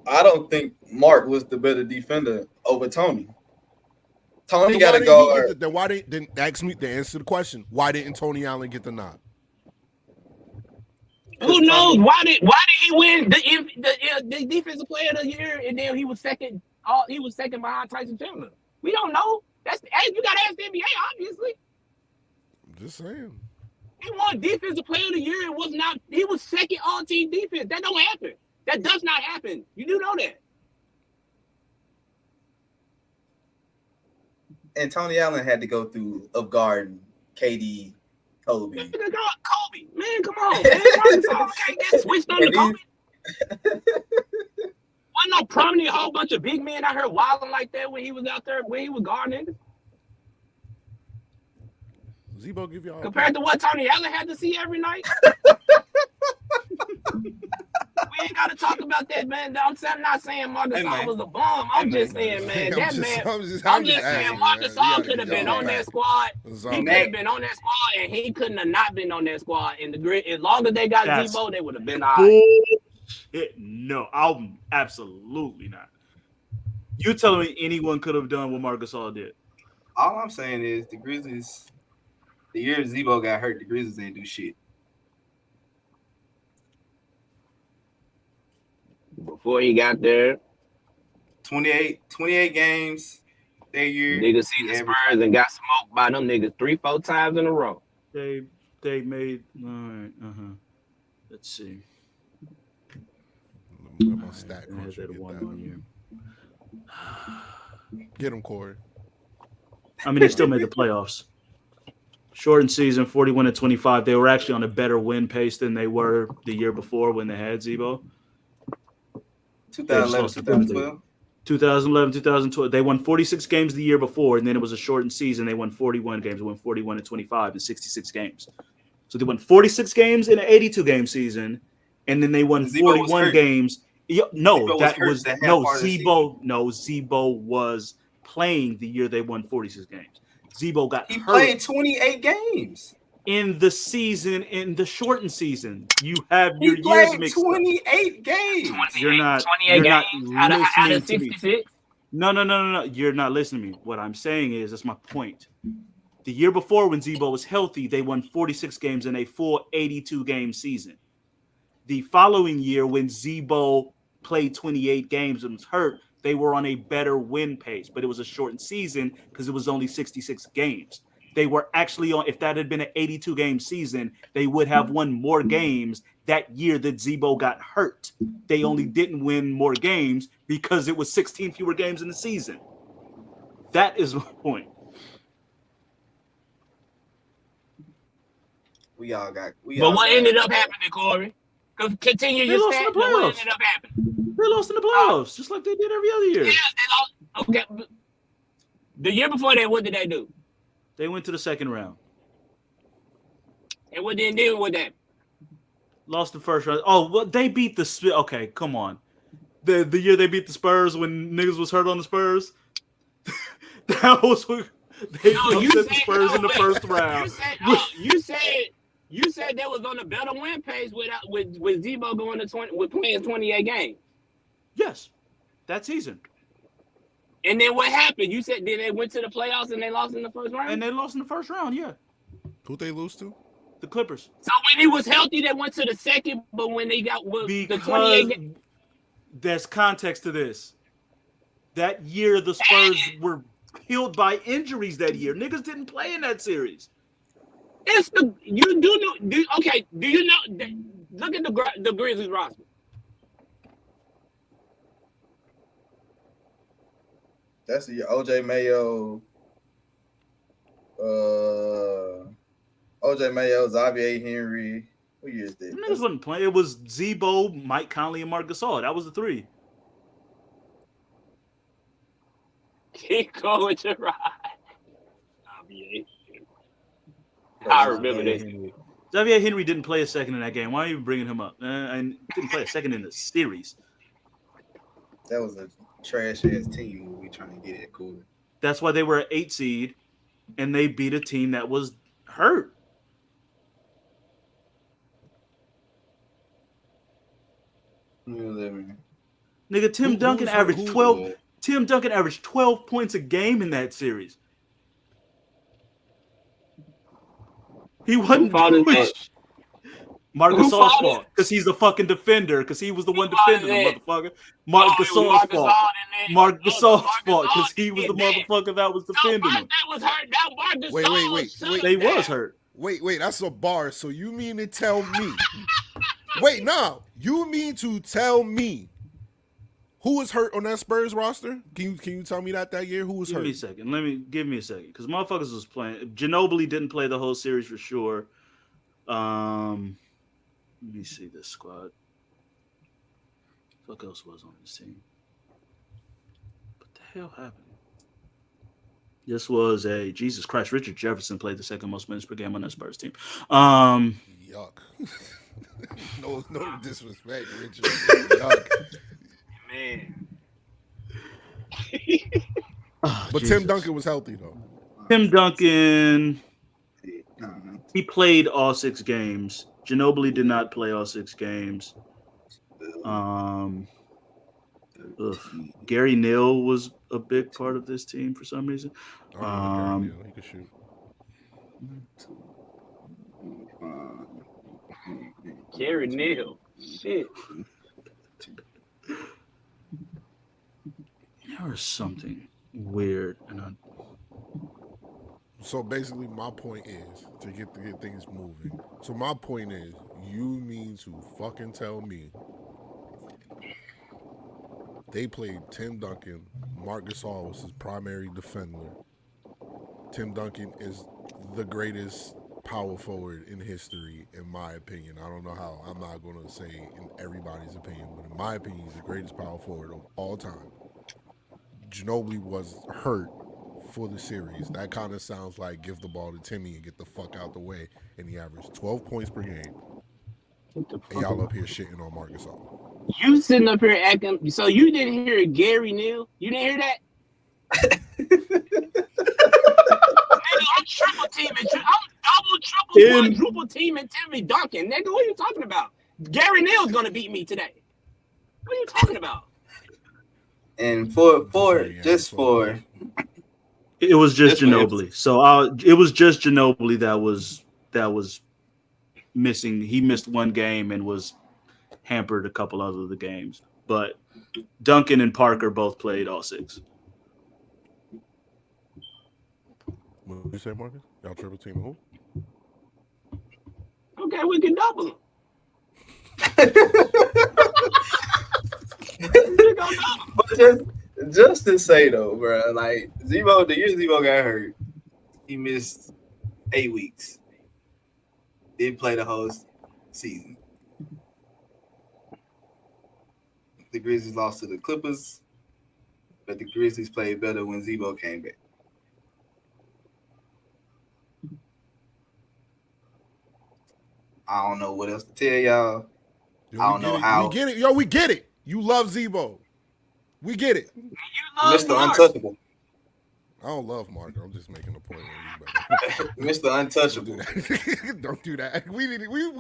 I don't think Marc was the better defender over Tony. Tony got to go. Then why didn't ask me to answer the question? Why didn't Tony Allen get the nod? Who knows? Why did he win the defensive player of the year and then he was second? He was second behind Tyson Chandler. We don't know. You got to ask the NBA, obviously. I'm just saying. He won defensive player of the year and was not. He was second all team defense. That don't happen. That does not happen. You do know that. And Tony Allen had to go through of guard, KD, Kobe. Kobe, man, come on, man. Can't get switched on to Kobe. Wasn't no prominent whole bunch of big men out here wilding like that when he was out there, when he was guarding niggas. Zebo give y'all compared to what Tony Allen had to see every night. We ain't got to talk about that, man. I'm not saying Marc Gasol was a bum. I'm just saying, man, I'm just saying Marc Gasol could have been on that squad. He could have been on that squad, and he couldn't have not been on that squad. In the grid, as long as they got Zebo, they would have been all right. No, I'm absolutely not. You telling me anyone could have done what Marc Gasol did? All I'm saying is the Grizzlies. The year Zebo got hurt, the Grizzlies didn't do shit. Before he got there, 28 games that year. Niggas see the Spurs and got smoked by them niggas 3-4 times in a row. They made all right. Let's see. My stat get him, Corey. I mean, they still made the playoffs. Shortened season, 41-25. They were actually on a better win pace than they were the year before when they had Zebo. 2011, 2012. 2011, 2012. They won 46 games the year before, and then it was a shortened season. They won 41 games. They won 41 and 25 in 66 games. So they won 46 games in an 82-game season, and then they won 41 games. Zebo was playing the year they won 46 games. Zebo got hurt. Played 28 games. In the season, in the shortened season, you have He your years played mixed 28 games. You're not 28 you're games not out of listening to me. 66. No. You're not listening to me. What I'm saying is, that's my point. The year before, when Zebo was healthy, they won 46 games in a full 82-game season. The following year, when Zebo played 28 games and was hurt, they were on a better win pace, but it was a shortened season because it was only 66 games. They were actually on, if that had been an 82-game season, they would have won more games that year that Zebo got hurt. They only didn't win more games because it was 16 fewer games in the season. That is my point. But what ended up happening, Corey? Continue your stat. What ended up happening? They lost in the playoffs, just like they did every other year. Yes, they lost. Okay. The year before that, what did they do? They went to the second round. And what did they do with that? Lost the first round. Oh, well, they beat the. Okay, come on. The year they beat the Spurs when niggas was hurt on the Spurs. That was what they upset the Spurs in the first round. You said they was on a better win pace with Zebo going to 20 with playing 28 games. Yes, that season. And then what happened? You said they went to the playoffs and they lost in the first round? And they lost in the first round, yeah. Who'd they lose to? The Clippers. So when he was healthy, they went to the second, but when they got the 28 games. There's context to this. That year, the Spurs were killed by injuries that year. Niggas didn't play in that series. Do you know? Look at the Grizzlies roster. That's the OJ Mayo, Xavier Henry. What year is this? Niggas wasn't playing. It was Zebo, Mike Conley, and Marc Gasol. That was the three. Keep going to ride. I remember this. Xavier Henry didn't play a second in that game. Why are you bringing him up? And didn't play a second in the series. That was a trash-ass team we trying to get it cool. That's why they were an 8 seed, and they beat a team that was hurt. Nigga, Tim Duncan averaged 12. Tim Duncan averaged 12 points a game in that series. He wasn't doing Marc Gasol's fault because he's a fucking defender because he was the one defending him, motherfucker. Marc Gasol's fault. Marc Gasol's fault because he was the motherfucker that was defending him. Wait. They was hurt. Wait, that's a bar. So you mean to tell me? Wait, no. You mean to tell me who was hurt on that Spurs roster? Can you tell me that year? Who was hurt? Give me a second. Because motherfuckers was playing. Ginobili didn't play the whole series for sure. Let me see this squad. What else was on this team? What the hell happened? This was Jesus Christ. Richard Jefferson played the second most minutes per game on that Spurs team. Yuck. No disrespect, Richard. Yuck. Man. But Tim Duncan was healthy though. Tim Duncan, he played all 6 games. Ginobili did not play all 6 games. Gary Neal was a big part of this team for some reason. He could shoot. Gary Neal. Shit. There was something weird, So basically, my point is to get things moving. So my point is, you mean to fucking tell me they played Tim Duncan, Marc Gasol was his primary defender. Tim Duncan is the greatest power forward in history, in my opinion. I don't know how. I'm not going to say in everybody's opinion, but in my opinion, he's the greatest power forward of all time. Ginobili was hurt for the series. That kind of sounds like give the ball to Timmy and get the fuck out the way. And he averaged 12 points per game. And y'all up here shitting on Marc Gasol. You sitting up here acting. So you didn't hear Gary Neal? You didn't hear that? Nigga, I'm triple teaming. I'm double, triple, quadruple teaming Timmy Duncan. Nigga, what are you talking about? Gary Neal's gonna beat me today. What are you talking about? And for it was just Ginobili. So it was just Ginobili that was missing. He missed one game and was hampered a couple other of the games. But Duncan and Parker both played all 6. What did you say, Marcus? Y'all triple team who? Okay, we can double But just to say though, bro, like Zebo, the year Zebo got hurt, he missed 8 weeks. Didn't play the whole season. The Grizzlies lost to the Clippers, but the Grizzlies played better when Zebo came back. I don't know what else to tell y'all. Yo, I don't know how. We get it. Yo, we get it. You love Zebo. We get it. Mr. Untouchable. I don't love Mark. I'm just making a point. Mr. Untouchable. Don't do that. We're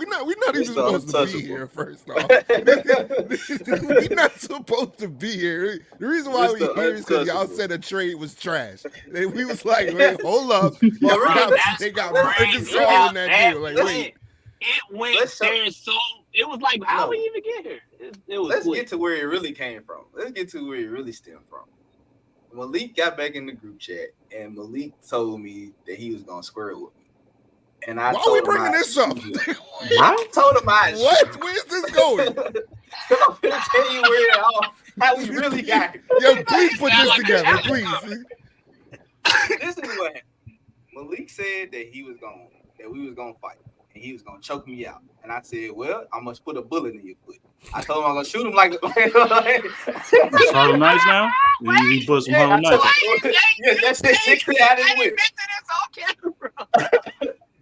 not even supposed to be here. First off, we're not supposed to be here. The reason why we're here is because y'all said a trade was trash. And we was like, wait, hold up. They got Marc Gasol in that deal. Like, wait. It went there so it was like, how we even get here? It was Let's quick. get to where it really came from. Let's get to where it really stemmed from. Malik got back in the group chat, and Malik told me that he was gonna square with me. And I why are we bringing this up? I told him what? Where's this going? I'm gonna tell you where it all how we really got it. Yo, please put this together, please. This is what happened. Malik said that we was gonna fight. And he was gonna choke me out, and I said, "Well, I must put a bullet in your foot." I told him I'm gonna shoot him like Harlem Nights now. He put some Harlem Nights. Yeah, that's exactly how this went.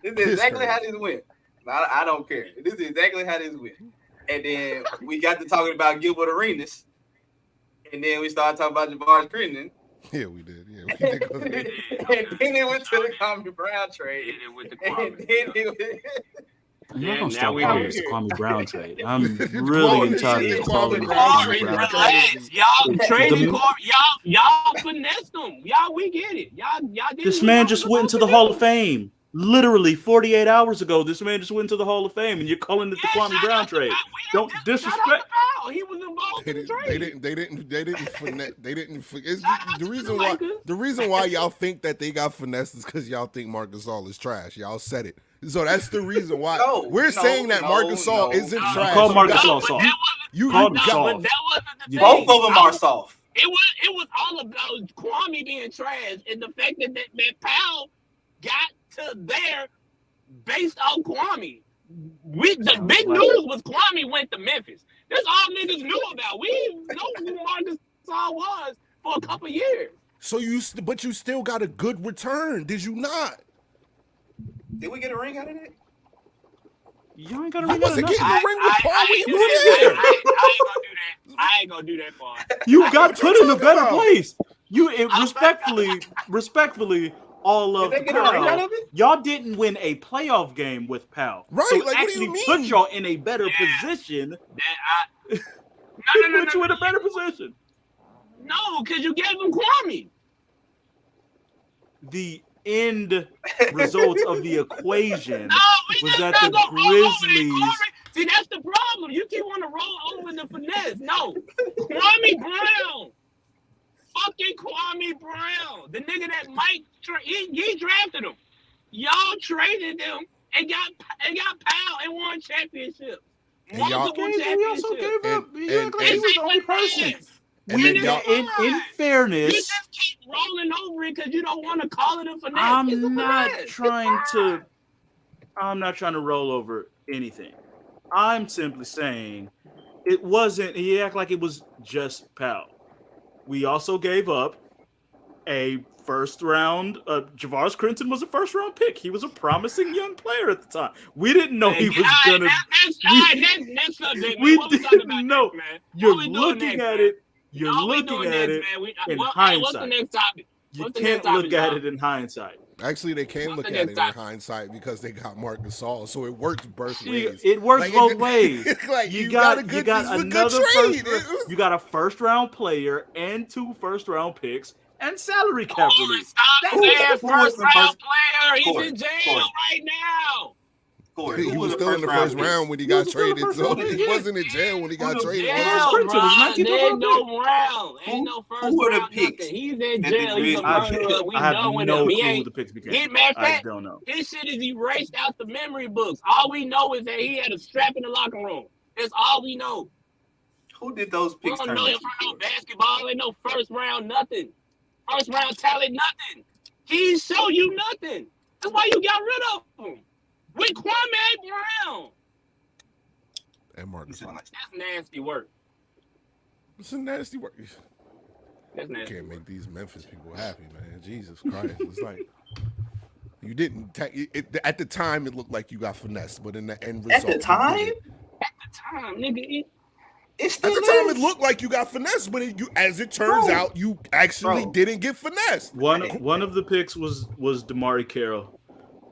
This is exactly how this went. I don't care. This is exactly how this went. And then we got to talking about Gilbert Arenas, and then we started talking about Javaris Crittenton. Yeah, we did. Yeah, we did. And then it went to the Kwame Brown trade. I'm not gonna stop calling this the Kwame Brown trade. I'm really tired of calling it the Kwame Brown trade. Y'all traded y'all finessed them. Y'all, we get it. Y'all did. This man just went into the Hall of Fame. Literally 48 hours ago, this man just went into the Hall of Fame, and you're calling it the Kwame Brown trade. Don't disrespect. He was involved in the trade. They didn't finesse. They didn't. The reason why y'all think that they got finessed is because y'all think Marc Gasol is trash. Y'all said it. So that's the reason why we're saying that Marc Gasol isn't trash. Call Marc Gasol soft. You called him soft. That wasn't the Both thing. of them are soft. It was all about Kwame being trash, and the fact that Powell got to there based on Kwame. The big news was Kwame went to Memphis. That's all niggas knew about. We know who Marc Gasol was for a couple years. So you still got a good return, did you not? Did we get a ring out of that? You ain't got a ring. I wasn't getting a ring with Paul when you were I there. ain't gonna do that part. You got put in a better place. Respectfully, all of Did they get a ring out Powell, of it? y'all didn't win a playoff game with Powell. Right, So like, what do actually you mean? put y'all in a better position. No. Put you in a better position. No, because you gave him Kwame. The end result of the equation was that not the gonna roll over that, Grizzlies. Corey. See, that's the problem. You keep want to roll over the finesse. No, Kwame Brown. Fucking Kwame Brown. The nigga that Mike, he drafted him. Y'all traded him and got Powell and won championships. And y'all- Multiple We also championships. gave up. And- He was the only person. And then y'all- In fairness, You just keep rolling over it because you don't want to call it a finesse. I'm It's a not finesse. trying to I'm not trying to roll over anything. I'm simply saying it wasn't. He act like it was just Powell. We also gave up a first round. Javaris Crimson was a first round pick. He was a promising young player at the time. We didn't know he was gonna. That's subject. We What we didn't talking about know. next, man? You're What we doing looking next, at man? it. You're All we looking doing at next, it man? in What's the hindsight. next topic? You What's the next can't topic, look at dog? it in hindsight. Actually, they can What's look the at it next in topic? hindsight because they got Marc Gasol, so it works both ways. It works Like, both ways. Like you got this was a another good trade. you got a first round player and 2 first round picks and salary cap relief. Stop saying who was first the round first- player. He's Corey, in jail Corey. right now. Corey, He who was the still in the first pick? round when he He got was still in the traded, first so round. he wasn't in jail when he got Who the- traded. Jail, Crimson was bro. 19th There ain't overall no round. Ain't no first who were the round. picks Nothing. He's in that the jail. He's a Grizzlies murderer. We I have done with no him. He clue who ain't. the picks became. He, matter of I fact, don't know. his shit is erased out the memory books. All we know is that he had a strap in the locker room. That's all we know. Who did those We picks don't turn know him into? from no basketball. Ain't no first round nothing. First round talent nothing. He ain't show you nothing. That's why you got rid of him. With Kwame Brown. And Marc Gasol. That's nasty work. It's a nasty work. That's You nasty. can't make these Memphis people happy, man. Jesus Christ. It's like you didn't at the time it looked like you got finessed, but in the end result. At the time? you didn't. At the time, nigga. It's At the time, it looked like you got finessed, but as it turns out, you actually didn't get finessed. One of the picks was Damari Carroll.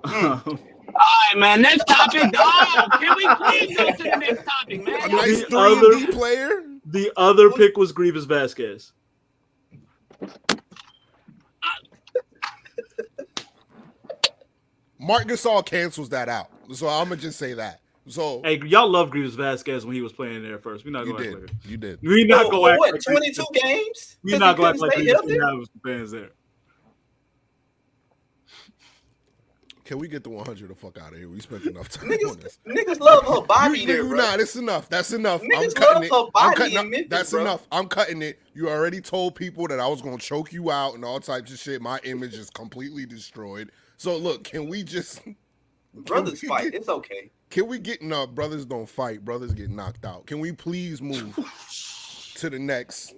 All right, man. Next topic, dog. Can we please go to the next topic, man? A nice The 3-and-D player. The other pick was Grievous Vasquez. Marc Gasol cancels that out, so I'm gonna just say that. So Hey, y'all love Grievous Vasquez when he was playing there first. We're not you going to did, act like you did. we not going to what? 22 games? We're not going to act Because like he we couldn't didn't stay have some fans there. Can we get the 100 the fuck out of here? We spent enough time on this. Niggas love her body there, bro. Nah, that's enough. That's enough. I'm Niggas cutting love it. her body I'm cutting in Memphis, That's bro. enough. I'm cutting it. You already told people that I was gonna choke you out and all types of shit. My image is completely destroyed. So look, can we just Brothers fight. It's okay. Can we get no brothers don't fight, brothers get knocked out. Can we please move to the next?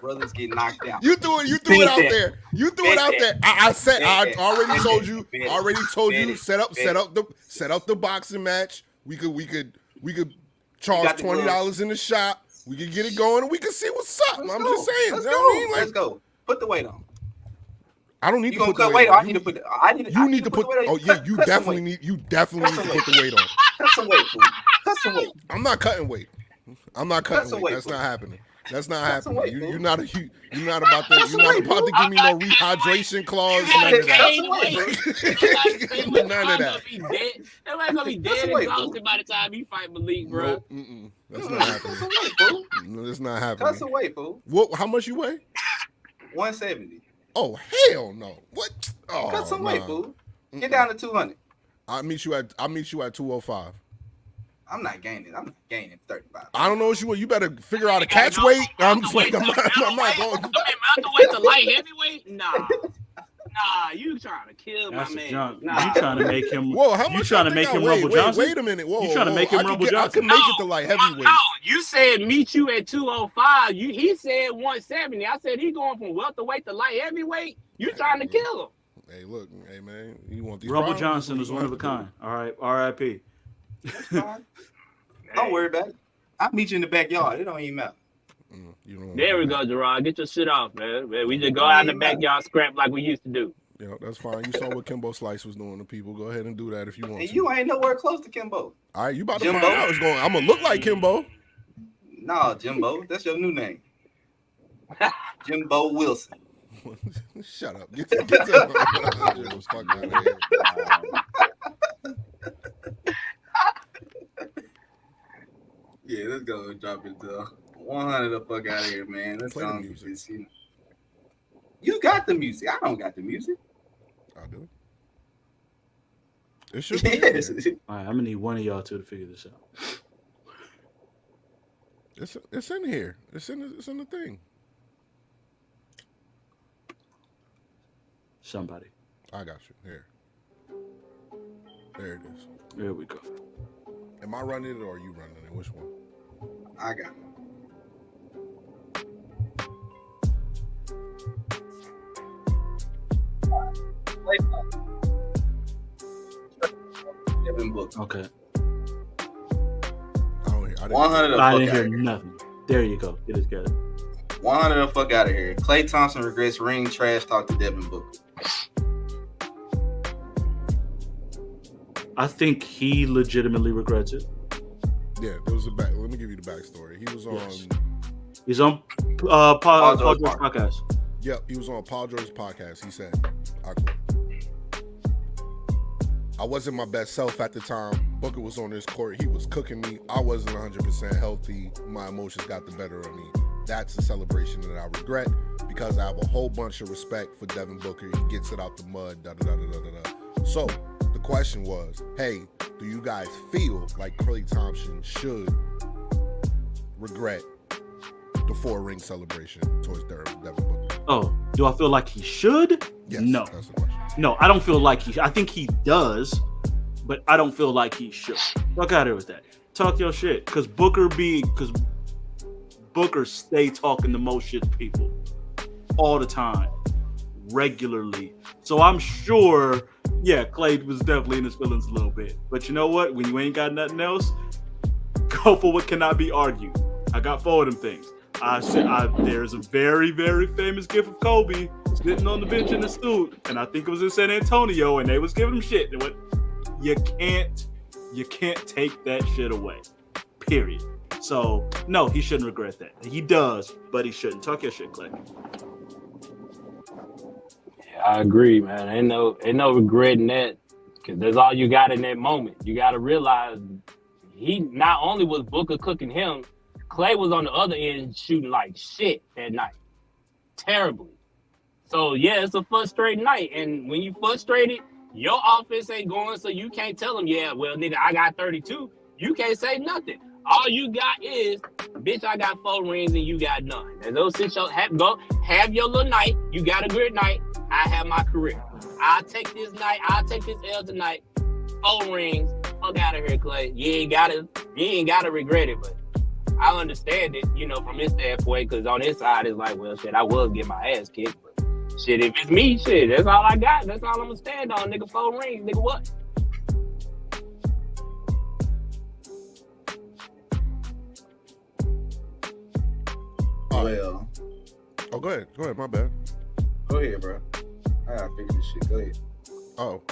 Brothers get knocked out. You threw it out there. You threw it out there. I said I already told you. Set up the boxing match. We could charge $20 in the shop. We could get it going and we can see what's up. Let's I'm go. just saying. Let's You know go. what I mean? Like, Let's go. Put the weight on. I don't need You to gonna put the cut weight weight on? on. I need to put. I need. You need to put. the weight on. Oh yeah, Cut- you cut some definitely weight. need. You definitely need to put the weight on. Cut some weight, fool. Cut some weight. I'm not cutting weight. I'm not cutting some weight. weight, That's fool. not happening. That's not Cut some happening. weight, fool. You're not about to. Cut some You're not weight, about to fool. give me no rehydration clause. You None of gotta that. gain weight. None of that. Everybody's gonna be dead weight, exhausted by the time you fight Malik, bro. Nope. Mm-mm. That's not Cut some happening. weight, fool. No, that's not Cut happening. some weight, fool. What? How much you weigh? 170. Oh hell no! What? Oh, Cut some weight, nah. fool. Get down to 200. I'll meet you at 205. I'm not gaining. I'm not gaining 35. I don't know what you want. You better figure out a catch weight. I'm just like I'm not going. Middleweight to light heavyweight? Nah, you trying to kill my That's a man. junk. Nah. You trying to make him? Whoa, how You much? trying to I make think him I Rumble weigh? Johnson? Wait a minute. Whoa, You trying to make him Rumble I Johnson? can make it to like heavyweight. No, you said meet you at 205. He said 170. I said he going from welterweight to light heavyweight. You trying to kill him? Hey, look, hey man, you want these? Rumble problems? Johnson What is you one of a want to do? kind. All right, R.I.P. Don't worry about it. I'll meet you in the backyard. It don't even matter. You don't There we want go, Gerard. Get your shit off, man. We just go out in the backyard scrap like we used to do. that. Yeah, that's fine. You saw what Kimbo Slice was doing to people. Go ahead and do that if you want And to. you ain't nowhere close to Kimbo. All right, you about to Jimbo? find out. I'm gonna look like Kimbo. Nah, Jimbo. That's your new name. Jimbo Wilson. Shut up. Get the fuck out of here. Yeah, let's go drop it to 100 the fuck out of here, man. Let's Play go the and get music. this, You got the music. I don't got the music. I do. It should be. Yes. in there. All right, I'm gonna need one of y'all two to figure this out. It's in here. It's in the thing. Somebody. I got you here. There it is. There we go. Am I running it or are you running it? Which one? I got it. Devin Booker. Okay. I 100 the I fuck didn't out hear of here. nothing. There you go. Get it together. 100 the fuck out of here. Klay Thompson regrets ring trash talk to Devin Booker. I think he legitimately regrets it. Yeah, there was a back. Let me give you the backstory. He was on. Yes. He's on Paul George's podcast. Yep, he was on Paul George's podcast. He said, I quote, I wasn't my best self at the time. Booker was on this court. He was cooking me. I wasn't 100% healthy. My emotions got the better of me. That's a celebration that I regret because I have a whole bunch of respect for Devin Booker. He gets it out the mud. Da da da da da da. So the question was, hey, do you guys feel like Klay Thompson should regret the 4-ring celebration towards Devin Booker? Oh, do I feel like he should? Yes, No. that's the question. No, I don't feel like I think he does, but I don't feel like he should. Fuck out of here with that. Talk your shit. Because Booker stay talking the most shit to people all the time, regularly. So I'm sure, yeah, Klay was definitely in his feelings a little bit. But you know what? When you ain't got nothing else, go for what cannot be argued. I got 4 of them things. There's a very, very famous gif of Kobe sitting on the bench in the suit, and I think it was in San Antonio, and they was giving him shit. And you can't take that shit away. Period. So no, he shouldn't regret that. He does, but he shouldn't. Talk your shit, Klay. Yeah, I agree, man. Ain't no regretting that, because that's all you got in that moment. You got to realize he not only was Booker cooking him, Klay was on the other end shooting like shit that night, terribly. So yeah, it's a frustrating night, and when you frustrated, your offense ain't going, so you can't tell them, yeah, well, nigga, I got 32. You can't say nothing. All you got is, bitch, I got 4 rings and you got none. And those have your little night. You got a great night. I have my career. I'll take this night. I'll take this L tonight. 4 rings. Fuck out of here, Klay. You ain't gotta regret it, but I understand it, from his standpoint, because on his side, it's like, well, shit, I was getting my ass kicked, but shit, if it's me, shit, that's all I got. That's all I'm gonna stand on, nigga. 4 rings, nigga, what? Well, Oh, go ahead, my bad. go ahead, bro. I gotta figure this shit. Go ahead. Oh.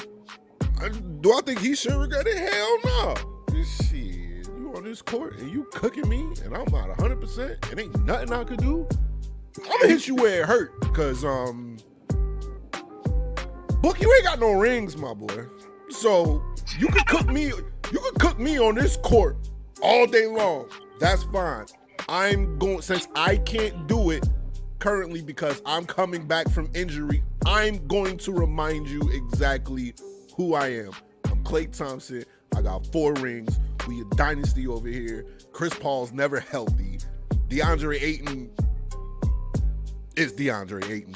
Do I think he should regret it? Hell no. Shit, you on this court and you cooking me and I'm not 100% and ain't nothing I could do. I'm gonna hit you where it hurt, cause Book, you ain't got no rings, my boy. So you can cook me. You can cook me on this court all day long. That's fine. I'm going, since I can't do it currently because I'm coming back from injury, I'm going to remind you exactly who I am. I'm Klay Thompson. I got 4 rings. We a dynasty over here. Chris Paul's never healthy. DeAndre Ayton is DeAndre Ayton.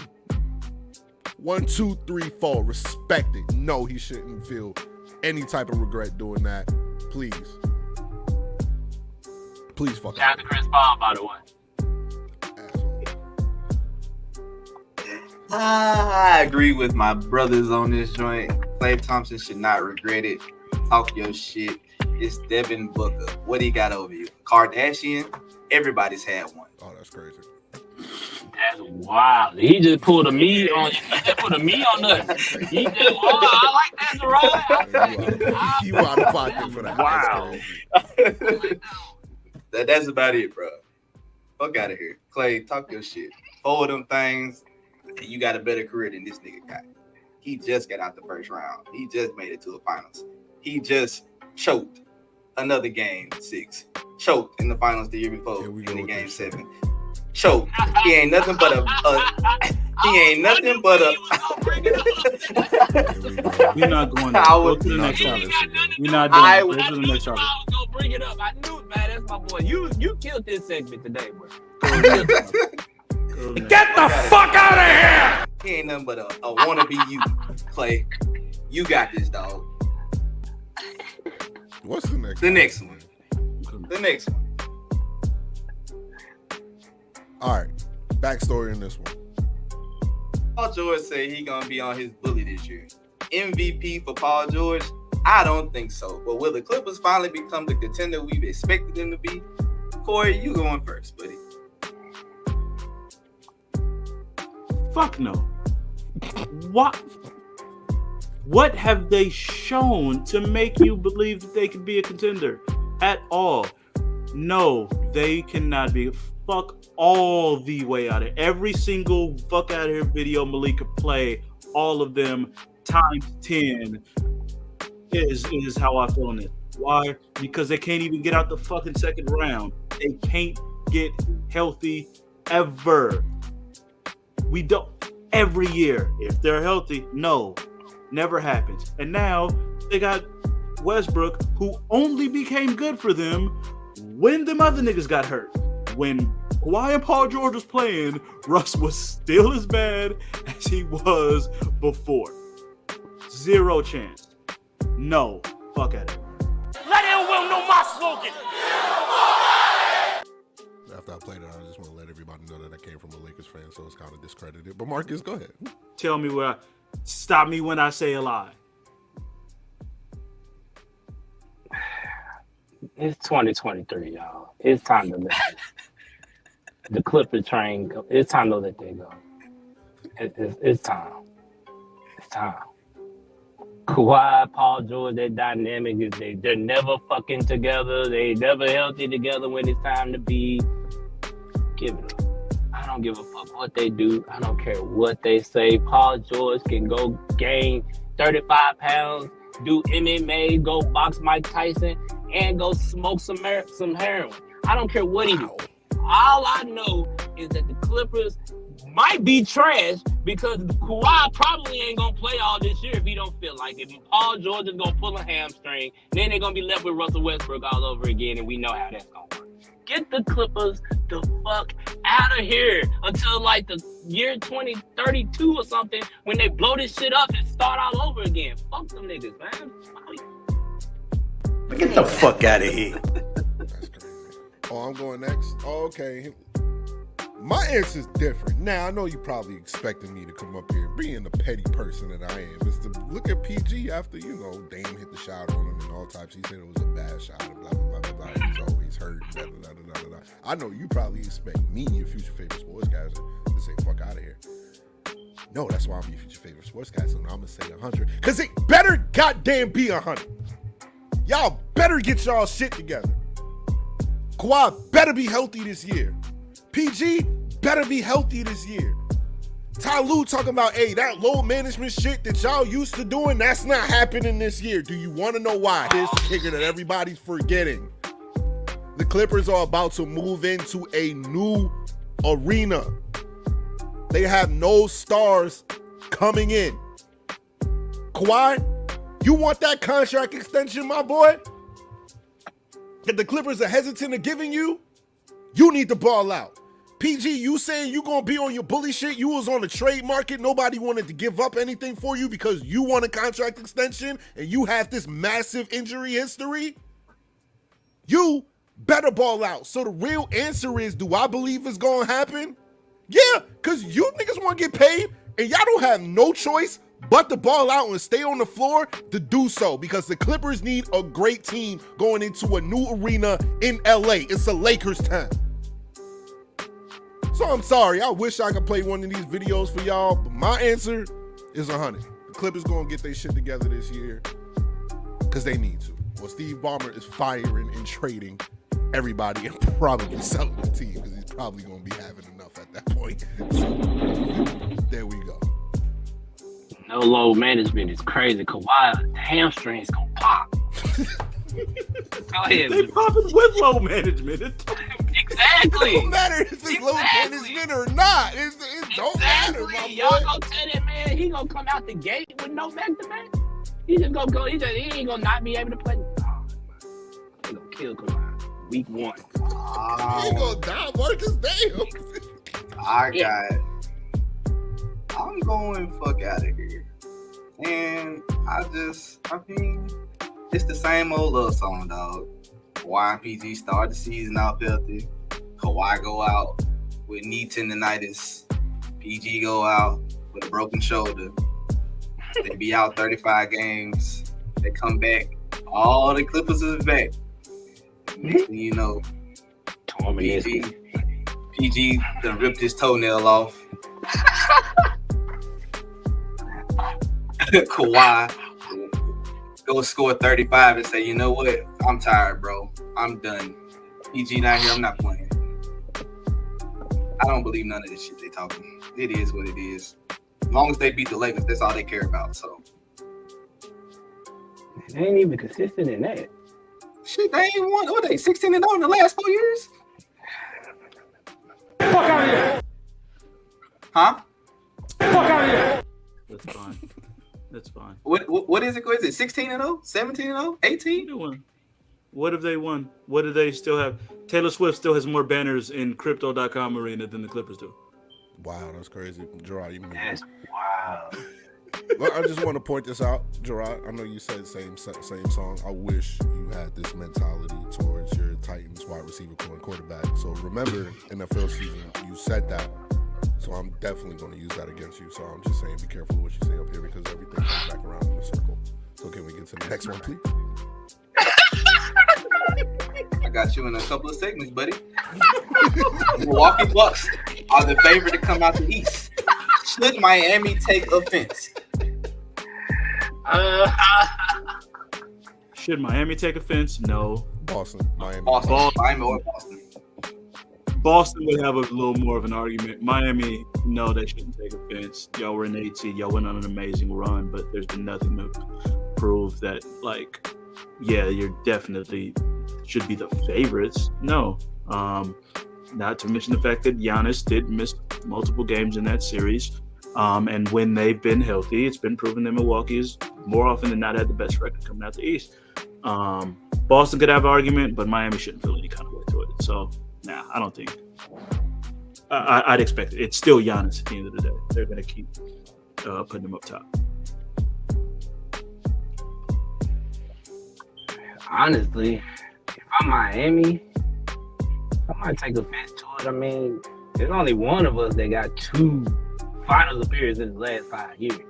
1, 2, 3, 4. Respect it. No, he shouldn't feel any type of regret doing that. Please. Please fuck Shout out to Chris Paul, by the way. I agree with my brothers on this joint. Klay Thompson should not regret it. Talk your shit. It's Devin Booker. What he got over you? Kardashian? Everybody's had one. Oh, that's crazy. That's wild. He just pulled a me on. He just put a me on us. He just. Oh, I like that, right? You out of pocket for that. Wow. That's about it, bro. Fuck out of here. Klay, talk your shit. 4 of them things, you got a better career than this nigga got. He just got out the first round. He just made it to the finals. He just choked another game 6. Choked in the finals the year before in the game 7. Choked. He ain't nothing but a We're not going there. Go to the next topic. We're not doing it. Go to the next topic. I was gonna bring it up. I knew it, man. That's my boy. You killed this segment today, bro. Get the fuck out of here! He ain't nothing but a wannabe you, Klay. You got this, dog. What's the next? The next one. The next one. All right. Backstory in this one. Paul George said he gonna be on his bully this year. MVP for Paul George? I don't think so. But will the Clippers finally become the contender we've expected them to be? Corey, you going first, buddy. Fuck no. What have they shown to make you believe that they can be a contender at all? No, they cannot be. Fuck all the way out of here. Every single fuck out of here video Malik could play, all of them times 10 is how I feel on it. Why? Because they can't even get out the fucking second round. They can't get healthy ever. We don't. Every year, if they're healthy, no, never happens. And now they got Westbrook, who only became good for them when them other niggas got hurt. When Kawhi and Paul George was playing, Russ was still as bad as he was before. Zero chance. No. Fuck at it. Let everyone know my slogan. After I played it, I just want to let everybody know that I came from a Lakers fan, so it's kind of discredited. But Marcus, go ahead. Tell me stop me when I say a lie. It's 2023, y'all. It's time to let the Clipper train go. It's time to let that go. It's time. It's time. Kawhi, Paul George, that dynamic is they're never fucking together. They never healthy together when it's time to be. Give it up. I don't give a fuck what they do. I don't care what they say. Paul George can go gain 35 pounds, do MMA, go box Mike Tyson, and go smoke some heroin. I don't care what he do. All I know is that the Clippers might be trash because Kawhi probably ain't gonna play all this year if he don't feel like it. Paul George is gonna pull a hamstring. Then they're gonna be left with Russell Westbrook all over again, and we know how that's gonna work. Get the Clippers the fuck out of here until like the year 2032 or something when they blow this shit up and start all over again. Fuck them niggas, man. Get the fuck out of here. That's crazy. Oh, I'm going next. Oh, okay. My answer's different. Now, I know you probably expected me to come up here being the petty person that I am. Is to look at PG after, Dame hit the shot on him and all types. He said it was a bad shot and blah, blah, blah, blah, blah. He's always hurt. Blah, blah, blah, blah, blah. I know you probably expect me, your future favorite sports guys, to say fuck out of here. No, that's why I'm your future favorite sports guy, so now I'm going to say 100. Because it better goddamn be 100. Y'all better get y'all shit together. Kawhi better be healthy this year. PG better be healthy this year. Ty Lue talking about, hey, that load management shit that y'all used to doing, that's not happening this year. Do you want to know why? Here's the kicker that everybody's forgetting. The Clippers are about to move into a new arena. They have no stars coming in. Kawhi, you want that contract extension, my boy? That the Clippers are hesitant of giving you? You need to ball out. PG, you saying you gonna be on your bully shit? You was on the trade market. Nobody wanted to give up anything for you because you want a contract extension and you have this massive injury history? You better ball out. So the real answer is, do I believe it's gonna happen? Yeah, because you niggas want to get paid and y'all don't have no choice but to ball out and stay on the floor to do so, because the Clippers need a great team going into a new arena in LA. It's a Lakers time. So I'm sorry. I wish I could play one of these videos for y'all, but my answer is 100. The Clippers going to get their shit together this year because they need to. Well, Steve Ballmer is firing and trading everybody and probably selling the team because he's probably going to be having enough at that point. So there we go. No load management is crazy. Kawhi, the hamstrings gonna pop. Go ahead. They popping with load management. Exactly. It don't matter if it's load management or not. It don't matter, my boy. Y'all gonna tell that man he gonna come out the gate with no back-to-back? He just gonna go. He ain't gonna not be able to play. Oh, he gonna kill Kawhi week 1. He ain't gonna die, Marcus. Damn. I got it. I'm going fuck out of here. And I mean, It's the same old love song, dog. Kawhi and PG start the season out healthy. Kawhi go out with knee tendonitis. PG go out with a broken shoulder. They be out 35 games. They come back. All the Clippers is back. Next thing you know, PG done ripped his toenail off. Kawhi go score 35 and say, you know what? I'm tired, bro. I'm done. PG not here. I'm not playing. I don't believe none of this shit they talking. It is what it is. As long as they beat the Lakers, that's all they care about. So they ain't even consistent in that. Shit, they ain't won. What they 16-0 in the last 4 years? Fuck out of here! Huh? Fuck out of here! That's fine. That's fine. What is it? What is it? 16-0? 17-0? 18? What have they won? What do they still have? Taylor Swift still has more banners in Crypto.com arena than the Clippers do. Wow, that's crazy. Gerard, you mean That's wild. Well, I just want to point this out, Gerard. I know you said same song. I wish you had this mentality towards your Titans wide receiver quarterback. So remember, NFL season, you said that. So I'm definitely going to use that against you. So I'm just saying, be careful what you say up here because everything comes back around in a circle. So can we get to the next one, please? I got you in a couple of segments, buddy. Milwaukee Bucks are the favorite to come out the East. Should Miami take offense? Should Miami take offense? No. Boston, Miami. Miami or Boston. Boston would have a little more of an argument. Miami, no, they shouldn't take offense. Y'all were in the 8th seed. Y'all went on an amazing run, but there's been nothing to prove that, like, yeah, you're definitely should be the favorites. No. Not to mention the fact that Giannis did miss multiple games in that series. And when they've been healthy, it's been proven that Milwaukee is more often than not had the best record coming out the East. Boston could have an argument, but Miami shouldn't feel any kind of way to it. So, nah, I don't think. I'd expect it. It's still Giannis at the end of the day. They're going to keep putting him up top. Honestly, if I'm Miami, I might take offense to it. I mean, there's only one of us that got 2 finals appearances in the last 5 years.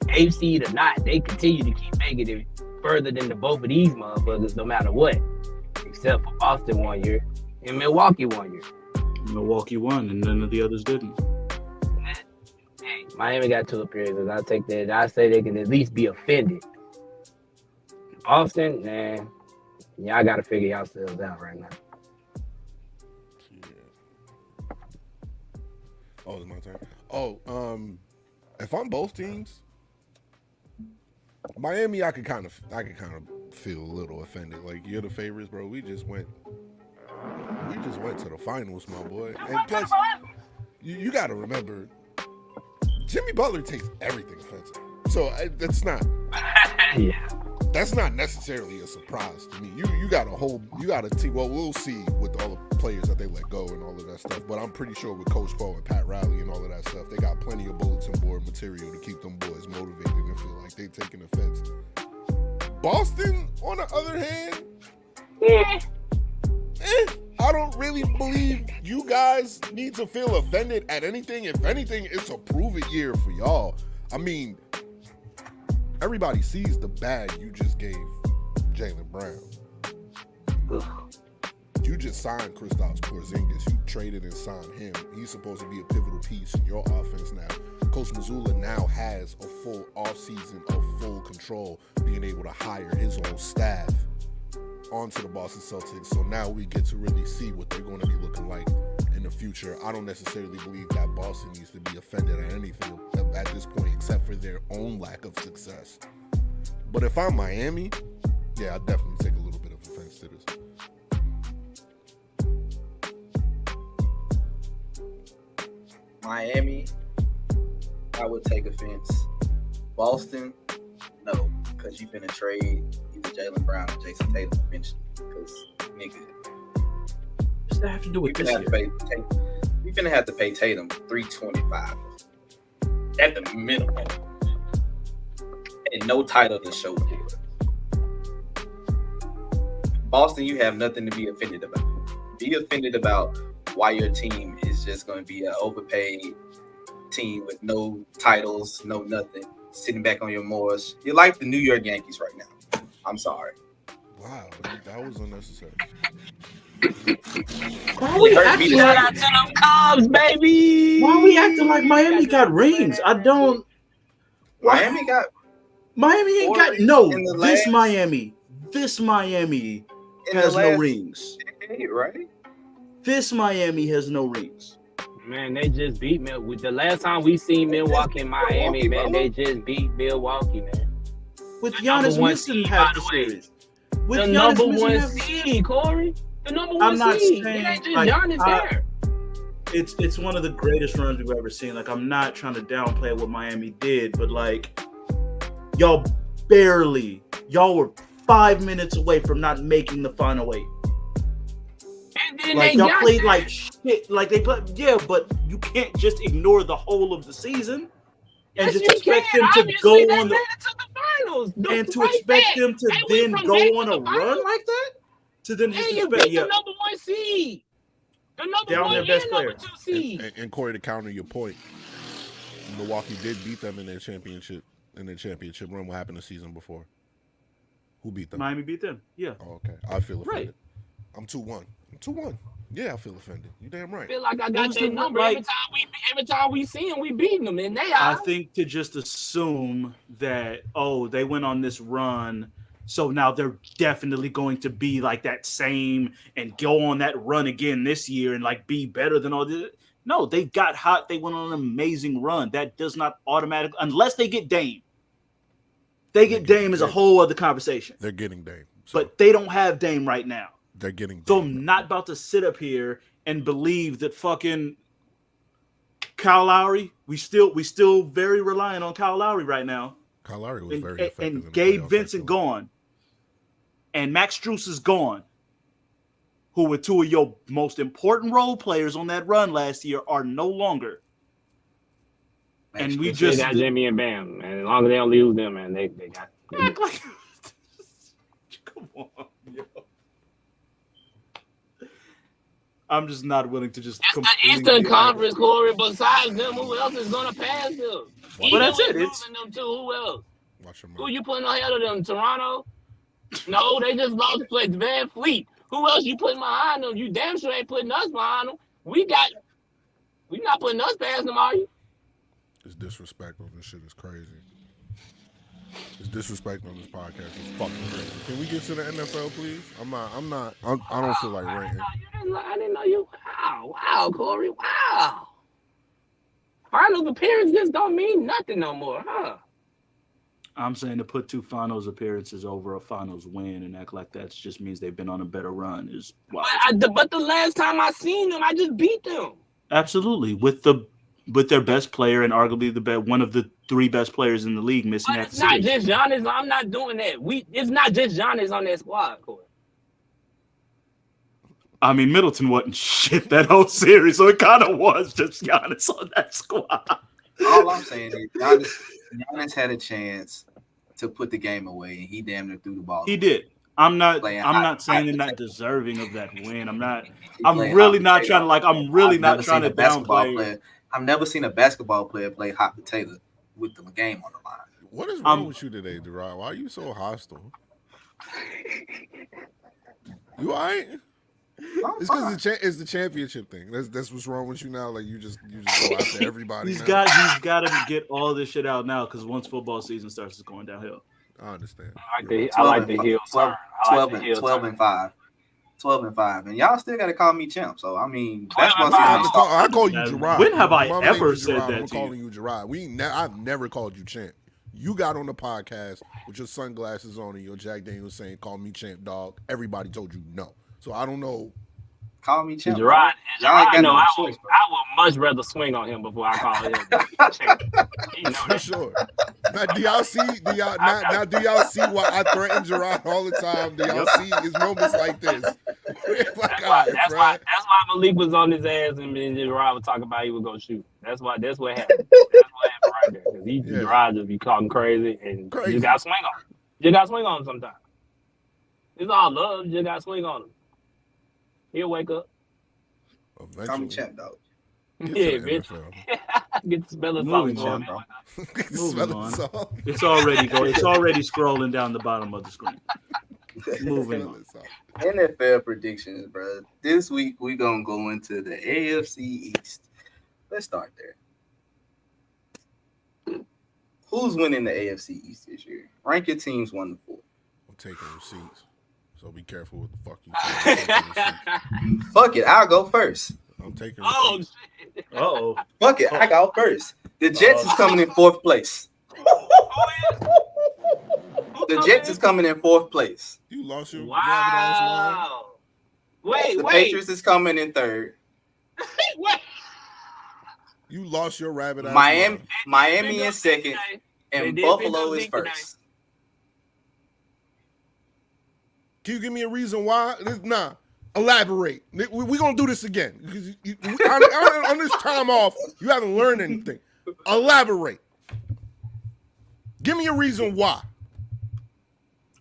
AFC or not, they continue to keep making it further than the both of these motherfuckers, no matter what. Except for Boston 1 year and Milwaukee 1 year. Milwaukee won, and none of the others didn't. Hey, Miami got 2 appearances. I take that. I say they can at least be offended. Boston, man, y'all got to figure yourselves out right now. Yeah. Oh, it's my turn. Oh, if I'm both teams, Miami, I could kind of feel a little offended. Like, you're the favorites, bro. We just went to the finals, my boy. And plus, you got to remember, Jimmy Butler takes everything offensive. So that's not. Yeah. That's not necessarily a surprise to me. You got a team. Well, we'll see with all the players that they let go and all of that stuff. But I'm pretty sure with Coach Paul and Pat Riley and all of that stuff, they got plenty of bulletin board material to keep them boys motivated and feel like they taking offense. Boston, on the other hand, I don't really believe you guys need to feel offended at anything. If anything, it's a prove-it year for y'all. I mean, everybody sees the bag you just gave Jaylen Brown. You just signed Kristaps Porzingis. You traded and signed him. He's supposed to be a pivotal piece in your offense now. Coach Mazzulla now has a full offseason of full control, being able to hire his own staff onto the Boston Celtics. So now we get to really see what they're going to be looking like in the future. I don't necessarily believe that Boston needs to be offended at anything at this point except for their own lack of success. But if I'm Miami, yeah, I'd definitely take a little bit of offense to this. Miami, I would take offense. Boston, no, because you're finna trade either Jaylen Brown or Jason Tatum eventually. Because, nigga, What's that have to do with this year? we finna have to pay Tatum $325 at the minimum, and no title to show for it. Boston, you have nothing to be offended about. Be offended about why your team is just going to be an overpaid team with no titles, no nothing, sitting back on your moors. You're like the New York Yankees right now. I'm sorry. Wow, that was unnecessary. Why we hurt acting me Shout like out to them Cubs, baby. Why we acting like Miami got rings? I don't. Miami got Miami ain't 4 got rings no. in the This last- Miami in has the no last rings. decade, right? This Miami has no rings. Man, they just beat me. The last time we seen Milwaukee and Miami, man, they just beat Milwaukee, man. With The Giannis number one missing seed, half by the the way. series. With The Giannis number missing one half the series. seed, Corey. The number I'm one not seed. saying, It ain't just like, Giannis there. It's one of the greatest runs we've ever seen. Like, I'm not trying to downplay what Miami did, but like, y'all were 5 minutes away from not making the final 8. And then Like, they y'all got played that. like shit. Like they played, yeah, but you can't just ignore the whole of the season and Yes, just you expect can. them to Obviously, go they on made it to the finals. and to Right expect there. them to They then went from go that on to a the run finals. like that. To then And just you expect, beat the number one seed. The number Down one their and best number player. 2 seed. And Corey, to counter your point, Milwaukee did beat them in their championship run. What happened the season before? Who beat them? Miami beat them. Yeah. Oh, okay. I feel offended. Right. I'm 2-1. I'm 2-1. Yeah, I feel offended. You damn right. I feel like I got Who's that the- number like- every time we see them, we beating them, and they I are. think to just assume that, oh, they went on this run, so now they're definitely going to be like that same and go on that run again this year and like be better than all this. No, they got hot. They went on an amazing run. That does not automatically, unless they get Dame. They get Dame is a whole other conversation. They're getting Dame. So But they don't have Dame right now. they're getting Dame. So I'm not about to sit up here and believe that fucking Kyle Lowry, we still very reliant on Kyle Lowry right now. Kyle Lowry was And, very effective. in and the Gabe playoffs, Vincent actually. gone. And Max Strus is gone. Who were two of your most important role players on that run last year are no longer. And we They still just got Jimmy and Bam, man. As long as they don't lose them, man, they got. act like come on, yo. I'm just not willing to just It's the completely Eastern Conference, Corey. Besides them, who else is gonna pass them? Well, that's Even it. with It's losing them too. Who else? Watch your Who mouth. you putting ahead of them? Toronto? No, they just lost to Van Fleet. Who else you putting behind them? You damn sure ain't putting us behind them. We not putting us past them, are you? This disrespect on this shit is crazy. This disrespect on this podcast is fucking crazy. Can we get to the NFL, please? I don't feel like ranting. I didn't know you. Wow, Corey. Wow. Finals appearance just don't mean nothing no more, huh? I'm saying to put 2 finals appearances over a finals win and act like that just means they've been on a better run is wild. But the last time I seen them, I just beat them. Absolutely, with their best player and arguably one of the 3 best players in the league missing But half it's the not series. just Giannis. I'm not doing that. It's not just Giannis on that squad, Corey. I mean, Middleton wasn't shit that whole series, so it kind of was just Giannis on that squad. All I'm saying is Giannis had a chance to put the game away, and he damn near threw the ball. He did. I'm not saying they're not deserving of that win. I'm really not trying to downplay. I've never seen a basketball player play hot potato with the game on the line. What is wrong with you today, Daryl? Why are you so hostile? You all right? It's because it's the championship thing. That's what's wrong with you now. Like you just go after everybody. He's now. got to get all this shit out now because once football season starts, it's going downhill. I understand. I like the heel turn. 12 and 5. 12 and 5. And y'all still got to call me champ. So, I mean, basketball season. I call you Gerard. When have I My ever name is said Gerard. that I'm to you? calling you Gerard. I've never called you champ. You got on the podcast with your sunglasses on and your Jack Daniels saying, call me champ, dog. Everybody told you no. So, I don't know. Call me champ. Gerard, I would much rather swing on him before I call him champ. You know For that. sure. Now, do y'all see why I threaten Gerard all the time? Do y'all see his moments like this? That's why Malik was on his ass and then Gerard would talk about he was gonna shoot. That's what happened. That's what happened right there. Because Gerard just be calling crazy and you got to swing on him. You got to swing on him sometimes. It's all love. You just got to swing on him. He'll wake up. Tommy Eventually. Champ, dog. Get Yeah, to the bitch. NFL. Get the spell of Moving salt. on. Bro. Moving on. Salt. It's already scrolling down the bottom of the screen. Moving on. NFL predictions, bro. This week we gonna go into the AFC East. Let's start there. Who's winning the AFC East this year? Rank your teams 1 to 4. I'm taking receipts. So be careful what the fuck you say. I'm taking receipts. Fuck it, I'll go first. I'm taking Oh, receipts. shit. Uh-oh. Fuck it, I go first. The Jets is coming in 4th place. The Jets is coming in 4th place. You lost your rabbit ass line. Wow. Wait, The wait. Patriots is coming in 3rd. Wait. You lost your rabbit ass line. Miami in 2nd, They and did Buffalo pick is up Zeke 1st. Can you give me a reason why? Nah, elaborate. We're going to do this again. On this time off, you haven't learned anything. Elaborate. Give me a reason why.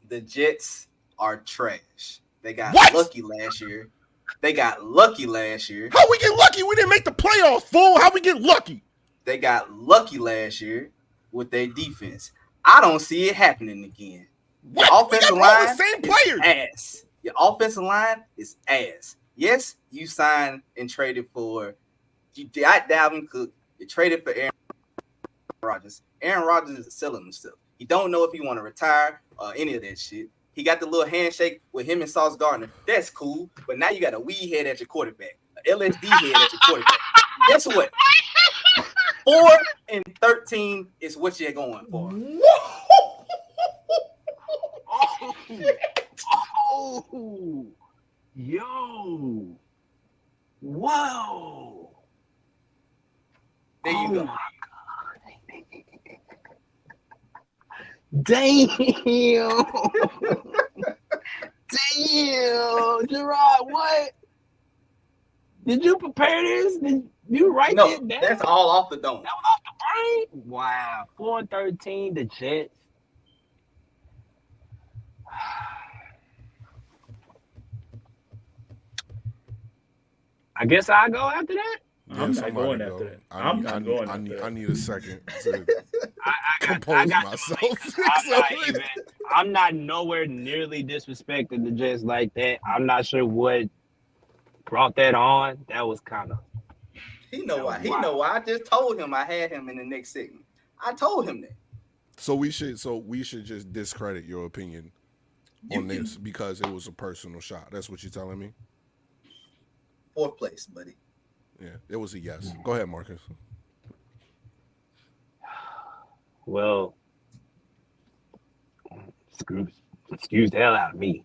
The Jets are trash. They got What? lucky last year. How we get lucky? We didn't make the playoffs, fool. How we get lucky? They got lucky last year with their defense. I don't see it happening again. Your What? offensive We got all line the same is players. ass. Your offensive line is ass. Yes, you signed and traded for. You got Dalvin Cook. You traded for Aaron Rodgers. Aaron Rodgers is selling himself. He don't know if he want to retire or any of that shit. He got the little handshake with him and Sauce Gardner. That's cool. But now you got a weed head at your quarterback, an LSD head at your quarterback. Guess what? 4-13 is what you're going for. Oh, yo, whoa! There you go. My God. Damn! Damn, Gerard, what? Did you prepare this? Did you write No, it down? that's all off the dome. That was off the brain? Wow. 4-13, the Jets. I guess I'll go after that. I'm not somebody going go. after that. I I'm need- not I need- going I after need, that. I need a second to I compose got myself. I'm not nowhere nearly disrespecting the Jets like that. I'm not sure what brought that on. That was kind of. He know why. He know why. I just told him I had him in the next segment. I told him that. So we should just discredit your opinion on this because it was a personal shot. That's what you're telling me? 4th place, buddy. Yeah, it was a yes. Go ahead, Marcus. Well, excuse the hell out of me.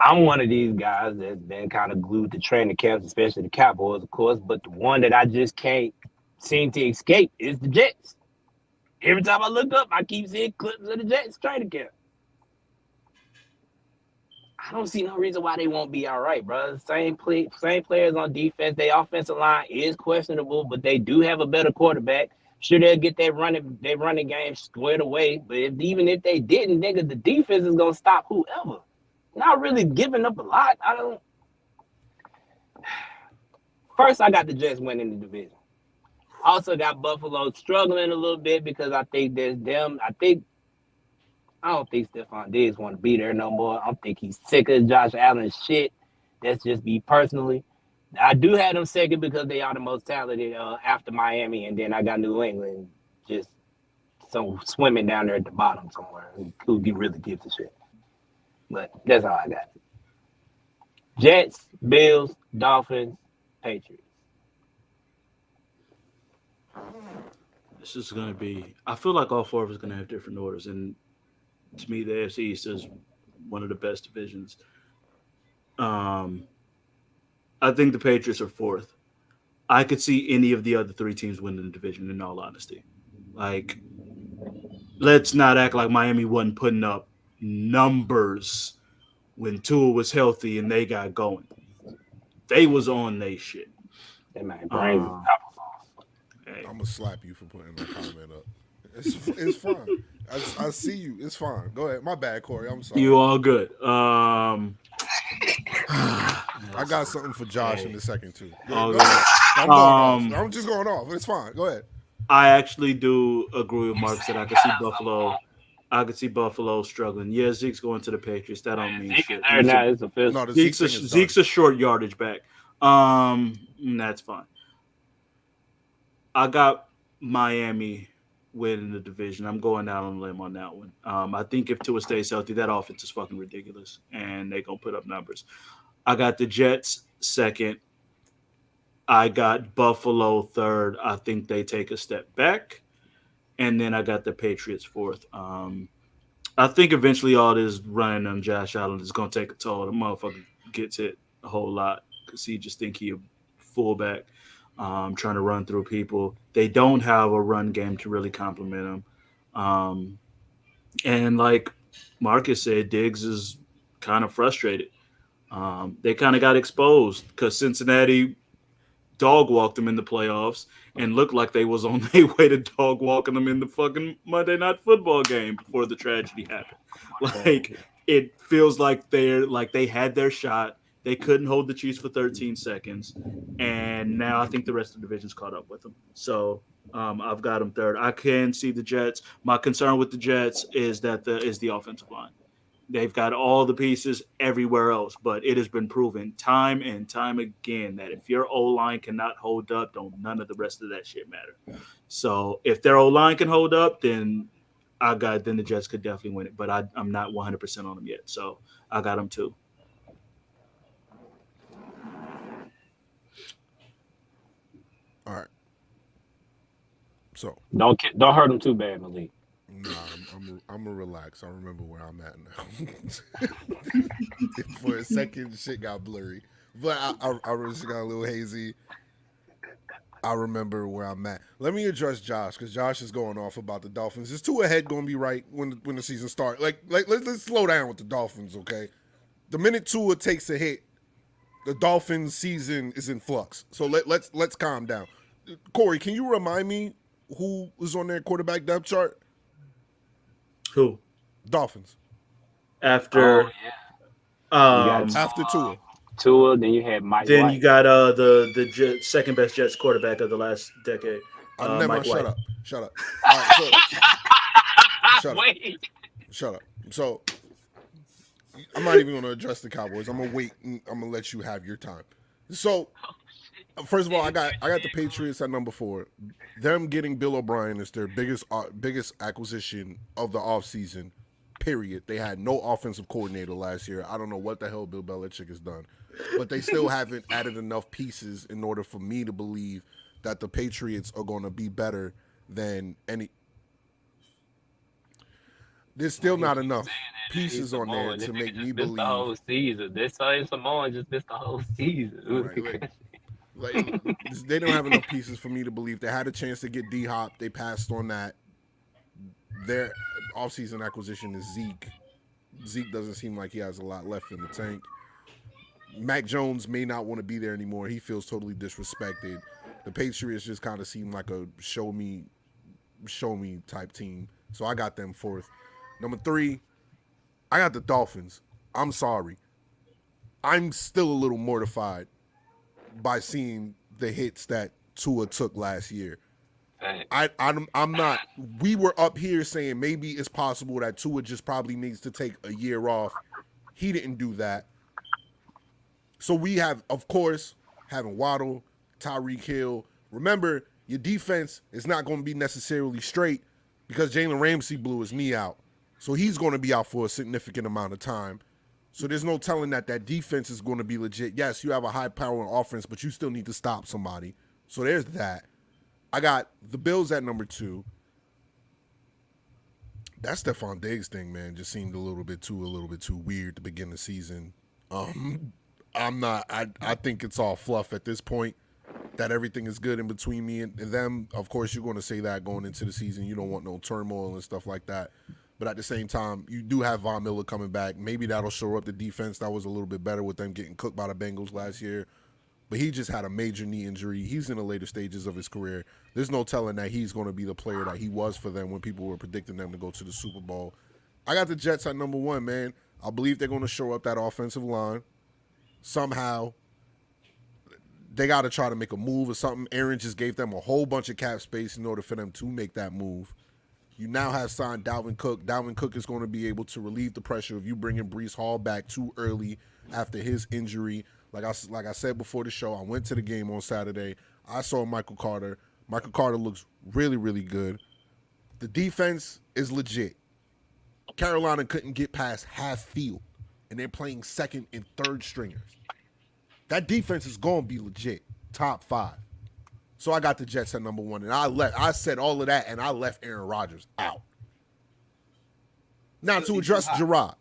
I'm one of these guys that's been kind of glued to training camps, especially the Cowboys, of course. But the one that I just can't seem to escape is the Jets. Every time I look up, I keep seeing clips of the Jets training camp. I don't see no reason why they won't be all right, bro. Same players on defense. Their offensive line is questionable, but they do have a better quarterback. Sure, they'll get their running game squared away. But even if they didn't, nigga, the defense is gonna stop whoever. Not really giving up a lot. First, I got the Jets winning the division. Also got Buffalo struggling a little bit because I think there's them. I don't think Stephon Diggs want to be there no more. I think he's sick of Josh Allen's shit. That's just me personally. I do have them second because they are the most talented after Miami, and then I got New England just some swimming down there at the bottom somewhere. Who really gives a shit? But that's all I got. Jets, Bills, Dolphins, Patriots. This is going to be – I feel like all 4 of us are going to have different orders. And to me, the AFC East is one of the best divisions. I think the Patriots are 4th. I could see any of the other 3 teams winning the division, in all honesty. Like, let's not act like Miami wasn't putting up numbers when Tua was healthy and they got going. They was on they shit. That man brains is I'm gonna slap you for putting that comment up. It's fine. I see you. It's fine. Go ahead. My bad, Corey. I'm sorry. You all good. I got something for Josh in a second too. All Go good. ahead. I'm going off. I'm just going off. It's fine. Go ahead. I actually do agree with Mark that I can see Buffalo. I could see Buffalo struggling. Yeah, Zeke's going to the Patriots. That don't mean shit. Now it's official. No, the Zeke's a short yardage back. That's fine. I got Miami winning the division. I'm going out on a limb on that one. I think if Tua stays healthy, that offense is fucking ridiculous, and they're gonna put up numbers. I got the Jets second. I got Buffalo third. I think they take a step back. And then I got the Patriots fourth. I think eventually all this running on Josh Allen is going to take a toll. The motherfucker gets hit a whole lot because he just think he a fullback trying to run through people. They don't have a run game to really complement him. And like Marcus said, Diggs is kind of frustrated. They kind of got exposed because Cincinnati dog walked them in the playoffs and looked like they was on their way to dog walking them in the fucking Monday Night Football game before the tragedy happened. Like it feels like they had their shot. They couldn't hold the Chiefs for 13 seconds, and now I think the rest of the division's caught up with them. So I've got them third. I can see the Jets. My concern with the Jets is that the offensive line. They've got all the pieces everywhere else, but it has been proven time and time again that if your O-line cannot hold up, none of the rest of that shit matter. So if their O-line can hold up, then the Jets could definitely win it. But I'm not 100% on them yet, so I got them too. All right. So don't hurt them too bad, Malik. Nah, I'm gonna relax. I remember where I'm at now. For a second, shit got blurry, but I just got a little hazy. I remember where I'm at. Let me address Josh because Josh is going off about the Dolphins. Is Tua ahead going to be right when the season starts? Let's slow down with the Dolphins, okay? The minute Tua takes a hit, the Dolphins season is in flux. So let's calm down. Corey, can you remind me who was on their quarterback depth chart? Who? Dolphins. After after Tua. Tua, then you had Mike Then White. you got the Jets, second best Jets quarterback of the last decade. Mike Shut White. up. Shut up. All right, so, Wait. Shut up. So I'm not even going to address the Cowboys. I'm going to wait and I'm going to let you have your time. So first of all, I got the Patriots at number 4. Them getting Bill O'Brien is their biggest acquisition of the offseason, period. They had no offensive coordinator last year. I don't know what the hell Bill Belichick has done, but they still haven't added enough pieces in order for me to believe that the Patriots are going to be better than any. There's still not enough pieces on there to make me believe. The whole season. This ain't Samoan, just this the whole season. Right. Like they don't have enough pieces for me to believe. They had a chance to get D-Hop. They passed on that. Their offseason acquisition is Zeke. Zeke doesn't seem like he has a lot left in the tank. Mac Jones may not want to be there anymore. He feels totally disrespected. The Patriots just kind of seem like a show me type team. So I got them 4th. Number 3, I got the Dolphins. I'm sorry. I'm still a little mortified by seeing the hits that Tua took last year. I'm not. We were up here saying maybe it's possible that Tua just probably needs to take a year off. He didn't do that. So we have, of course, having Waddle, Tyreek Hill. Remember, your defense is not going to be necessarily straight because Jalen Ramsey blew his knee out. So he's going to be out for a significant amount of time. So there's no telling that defense is going to be legit. Yes, you have a high-powered offense, but you still need to stop somebody. So there's that. I got the Bills at number 2. That Stephon Diggs thing, man, just seemed a little bit too weird to begin the season. I'm not. I think it's all fluff at this point. That everything is good in between me and them. Of course, you're going to say that going into the season. You don't want no turmoil and stuff like that. But at the same time, you do have Von Miller coming back. Maybe that'll shore up the defense. That was a little bit better with them getting cooked by the Bengals last year. but he just had a major knee injury. He's in the later stages of his career. There's no telling that he's going to be the player that he was for them when people were predicting them to go to the Super Bowl. I got the Jets at number 1, man. I believe they're going to show up that offensive line. Somehow, they got to try to make a move or something. Aaron just gave them a whole bunch of cap space in order for them to make that move. You now have signed Dalvin Cook. Dalvin Cook is going to be able to relieve the pressure of you bringing Breece Hall back too early after his injury. Like I said before the show, I went to the game on Saturday. I saw Michael Carter. Michael Carter looks really, really good. The defense is legit. Carolina couldn't get past half field, and they're playing second and third stringers. That defense is going to be legit, top 5. So I got the Jets at number 1, and I said all of that, and I left Aaron Rodgers out. Now, to address Gerard,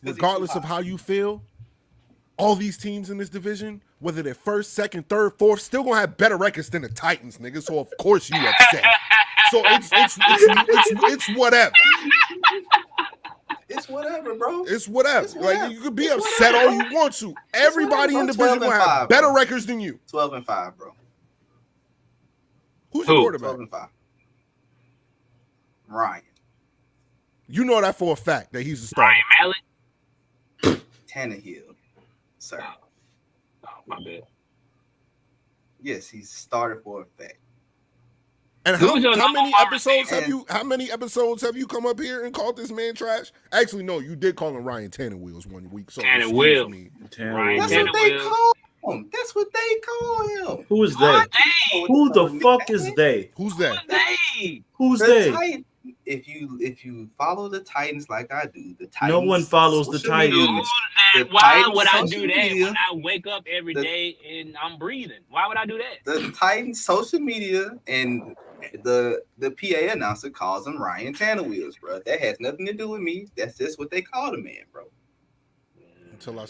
regardless of how you feel, all these teams in this division, whether they're first, second, third, fourth, still going to have better records than the Titans, nigga. So, of course, you upset. So, it's whatever. It's whatever, bro. It's whatever. Like, you could be upset all you want to. Everybody in the division will have better records than you. 12-5, bro. Who's your quarterback? 12-5. Ryan. You know that for a fact that he's the starter. Ryan Mallett. Tannehill, sir. Oh, my bad. Yes, he's started for a fact. And how many episodes have you come up here and called this man trash? Actually, no, you did call him Ryan Tannenwheels one week. So Tannenwheel. That's what they call him. That's what they call him. Who is they? Who the fuck is they? Who's that? Who's The they? Titans. If you follow the Titans like I do, the Titans. No one follows the Titans. Why would I do that when I wake up every day and I'm breathing? Why would I do that? The Titans social media and the PA announcer calls him Ryan Tannenwheels, bro. That has nothing to do with me. That's just what they call the man, bro. Until I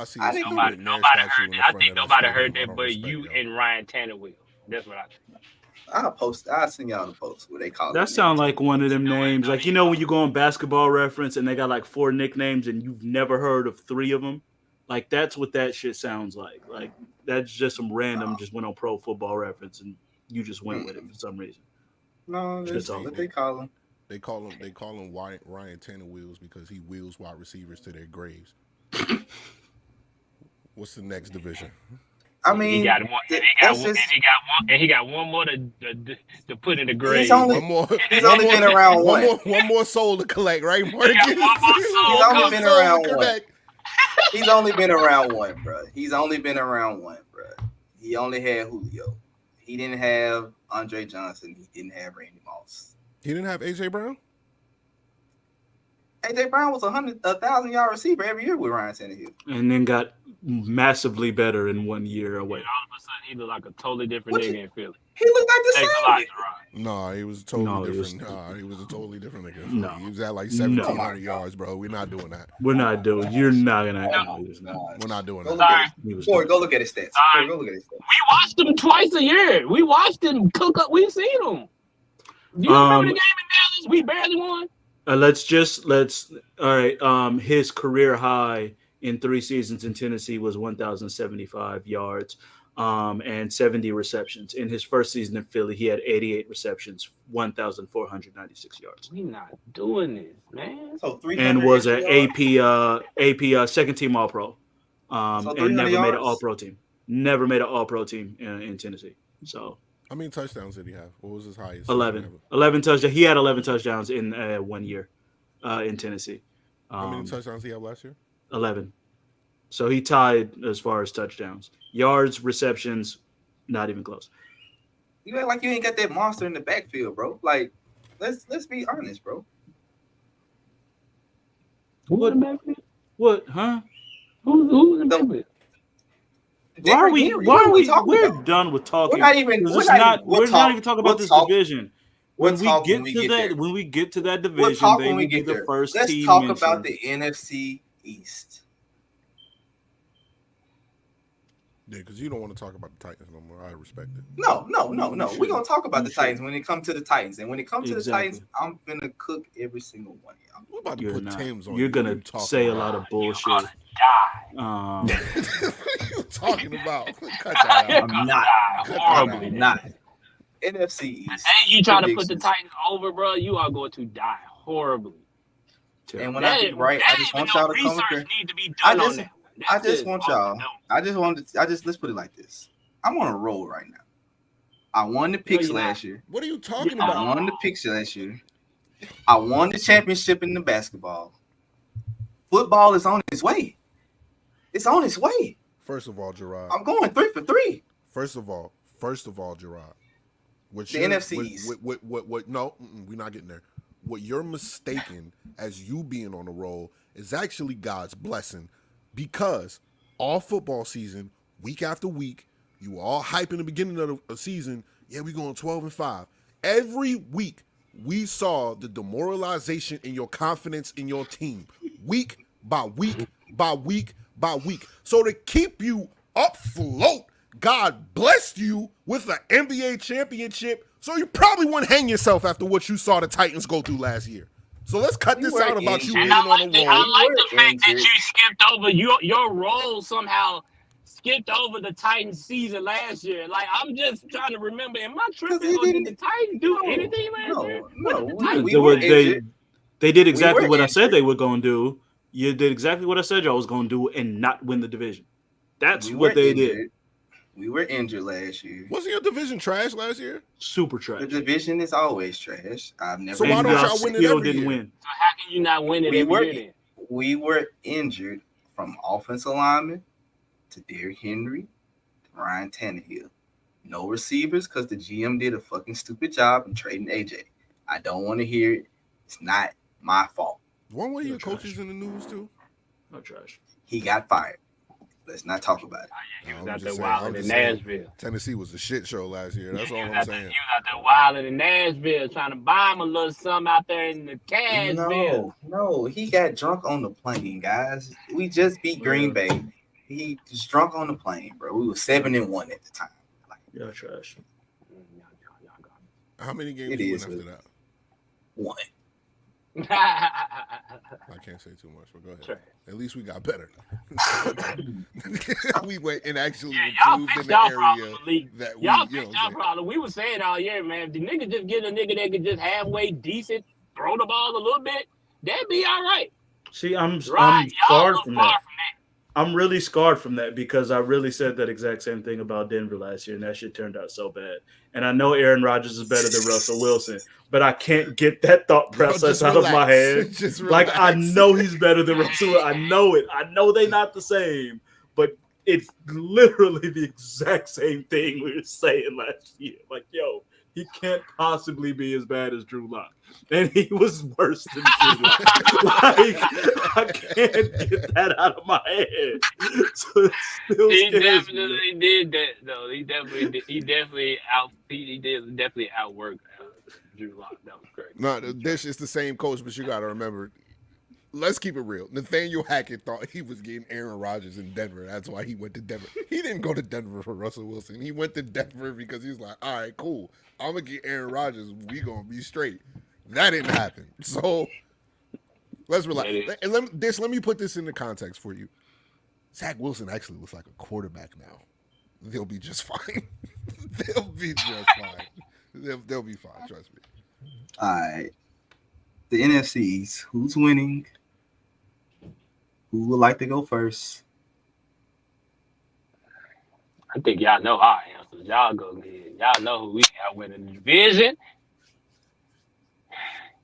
see I think nobody heard that. I think nobody heard that but you and Ryan Tannenwheels. That's what I think. I'll send y'all the post where they call that. Sound like one of them names. Like, you know, when you go on Basketball Reference and they got like 4 nicknames and you've never heard of 3 of them. Like, that's what that shit sounds like. Like, that's just some random just went on Pro Football Reference and you just went with it for some reason. No, that's what they call him. They call him Ryan Tannenwheels because he wheels wide receivers to their graves. What's the next division? I mean, he got one more to put in the grave. He's only been around one more soul to collect, right, Mark? He's only been around one. He's only been around one, bro. He only had Julio. He didn't have Andre Johnson. He didn't have Randy Moss. He didn't have AJ Brown. AJ Brown was 1,000-yard receiver every year with Ryan Tannehill, and then got massively better in 1 year away. All of a sudden, he looked like a totally different nigga in Philly. He looked like the same. No, he was totally different. He was a totally different nigga. No, he was at like 1,700 yards, bro. We're not doing that. We're not doing. You're not gonna. We're not doing that. Go look at his stats. We watched him twice a year. We watched him cook up. We've seen him. Do you remember the game in Dallas? We barely won. All right. His career high in 3 seasons in Tennessee was 1,075 yards and 70 receptions. In his first season in Philly, he had 88 receptions, 1,496 yards. We're not doing this, man. So and was an AP second team All Pro, and never made an All Pro team. Never made an All Pro team in Tennessee. So. How many touchdowns did he have? What was his highest? 11 touchdowns. He had 11 touchdowns in 1 year in Tennessee. How many touchdowns did he have last year? 11. So he tied as far as touchdowns. Yards, receptions, not even close. You act like you ain't got that monster in the backfield, bro. Like, let's be honest, bro. Who's in the backfield? What? Huh? Who's in the backfield? We're done with talking. We're not even talking about this division. When we get to that division, they will be the first team. Let's talk about the NFC East. Yeah, because you don't want to talk about the Titans no more. I respect it. No. We're gonna talk about You the Titans when it comes to the Titans, and when it comes to the Exactly. Titans, I'm gonna cook every single one of y'all. We're about to You're put not. Thames on You're you. gonna What are you talking say a about? lot of bullshit. What are you talking about? Cut that out. I'm not. Cut that Horribly out. not. NFC East. Hey, you try to put the predictions. Titans over, bro? You are going to die horribly. And when I be right, I just want y'all to come here. Need to be I done on just, that. I That's just it. want Oh, y'all. no. Let's put it like this. I'm on a roll right now. I won the picks you're not. last year. What are you talking I about? won the picks last year. I won the championship in the basketball. Football is on its way. It's on its way. First of all, Gerard. I'm going 3 for 3. First of all, Gerard. What The NFC East. What? No, we're not getting there. What you're mistaken as you being on the roll is actually God's blessing, because all football season, week after week, you were all hype in the beginning of the season. Yeah, we going 12-5. Every week, we saw the demoralization in your confidence in your team, week by week by week by week. So to keep you afloat, God blessed you with an NBA championship, so you probably wouldn't hang yourself after what you saw the Titans go through last year. So let's cut this out about you being And I on like the roll. the fact that you skipped over your role somehow. Skipped over the Titans season last year. Like, I'm just trying to remember. Am I tripping? Or did the Titans do anything last year? They did exactly were what I injured. said they were going to do. You did exactly what I said y'all was going to do and not win the division. That's what they did. We were injured last year. Wasn't your division trash last year? Super The trash. division is always trash. I've never. So why And don't y'all y'all win it still every didn't year? win. So how can you not win it We every were year then? we were injured from offensive lineman to Derrick Henry to Ryan Tannehill. No receivers because the GM did a fucking stupid job in trading AJ. I don't want to hear it. It's not my fault. One way your You're coaches trash. in the news too. No trash. He got fired. Let's not talk about it. He was I'm out just there saying, wilding I'm in just saying. Nashville. Tennessee was a shit show last year. That's all He I'm was saying. out there wilding in Nashville, trying to buy him a little something out there in the Cashville. No, he got drunk on the plane, guys. We just beat Green Bay. He was drunk on the plane, bro. We were 7-1 at the time. You're trash. How many games It you win is after what- that? 1. I can't say too much, but go ahead. Trash. At least we got better. We went and actually y'all improved in fixed the y'all area problem, Malik. that Y'all we, you know fixed what y'all I'm saying? problem. We were saying all year, man, if the nigga just get a nigga that could just halfway decent, throw the ball a little bit, that'd be all right. See, I'm Right, y'all scarred look from far that. from that. I'm really scarred from that because I really said that exact same thing about Denver last year, and that shit turned out so bad. And I know Aaron Rodgers is better than Russell Wilson, but I can't get that thought Bro, process just out of my relax. head. Just Like, I relax. know he's better than Russell Wilson. I know it. I know they're not the same, but it's literally the exact same thing we were saying last year. Like, yo, he can't possibly be as bad as Drew Lock. And he was worse than Drew Lock. Like, I can't get that out of my head. So it still He scares me. definitely did that, though. He definitely outworked Drew Lock. That was crazy. No, this is the same coach, but you got to remember, let's keep it real. Nathaniel Hackett thought he was getting Aaron Rodgers in Denver. That's why he went to Denver. He didn't go to Denver for Russell Wilson. He went to Denver because he was like, all right, cool. I'm going to get Aaron Rodgers. We going to be straight. That didn't happen. So let's relax. And let me put this into context for you. Zach Wilson actually looks like a quarterback now. They'll be just fine. They'll be just fine. They'll be fine. Trust me. All right. The NFC East. Who's winning? Who would like to go first? I think y'all know our answers. Y'all go ahead. Y'all know who we got winning the division.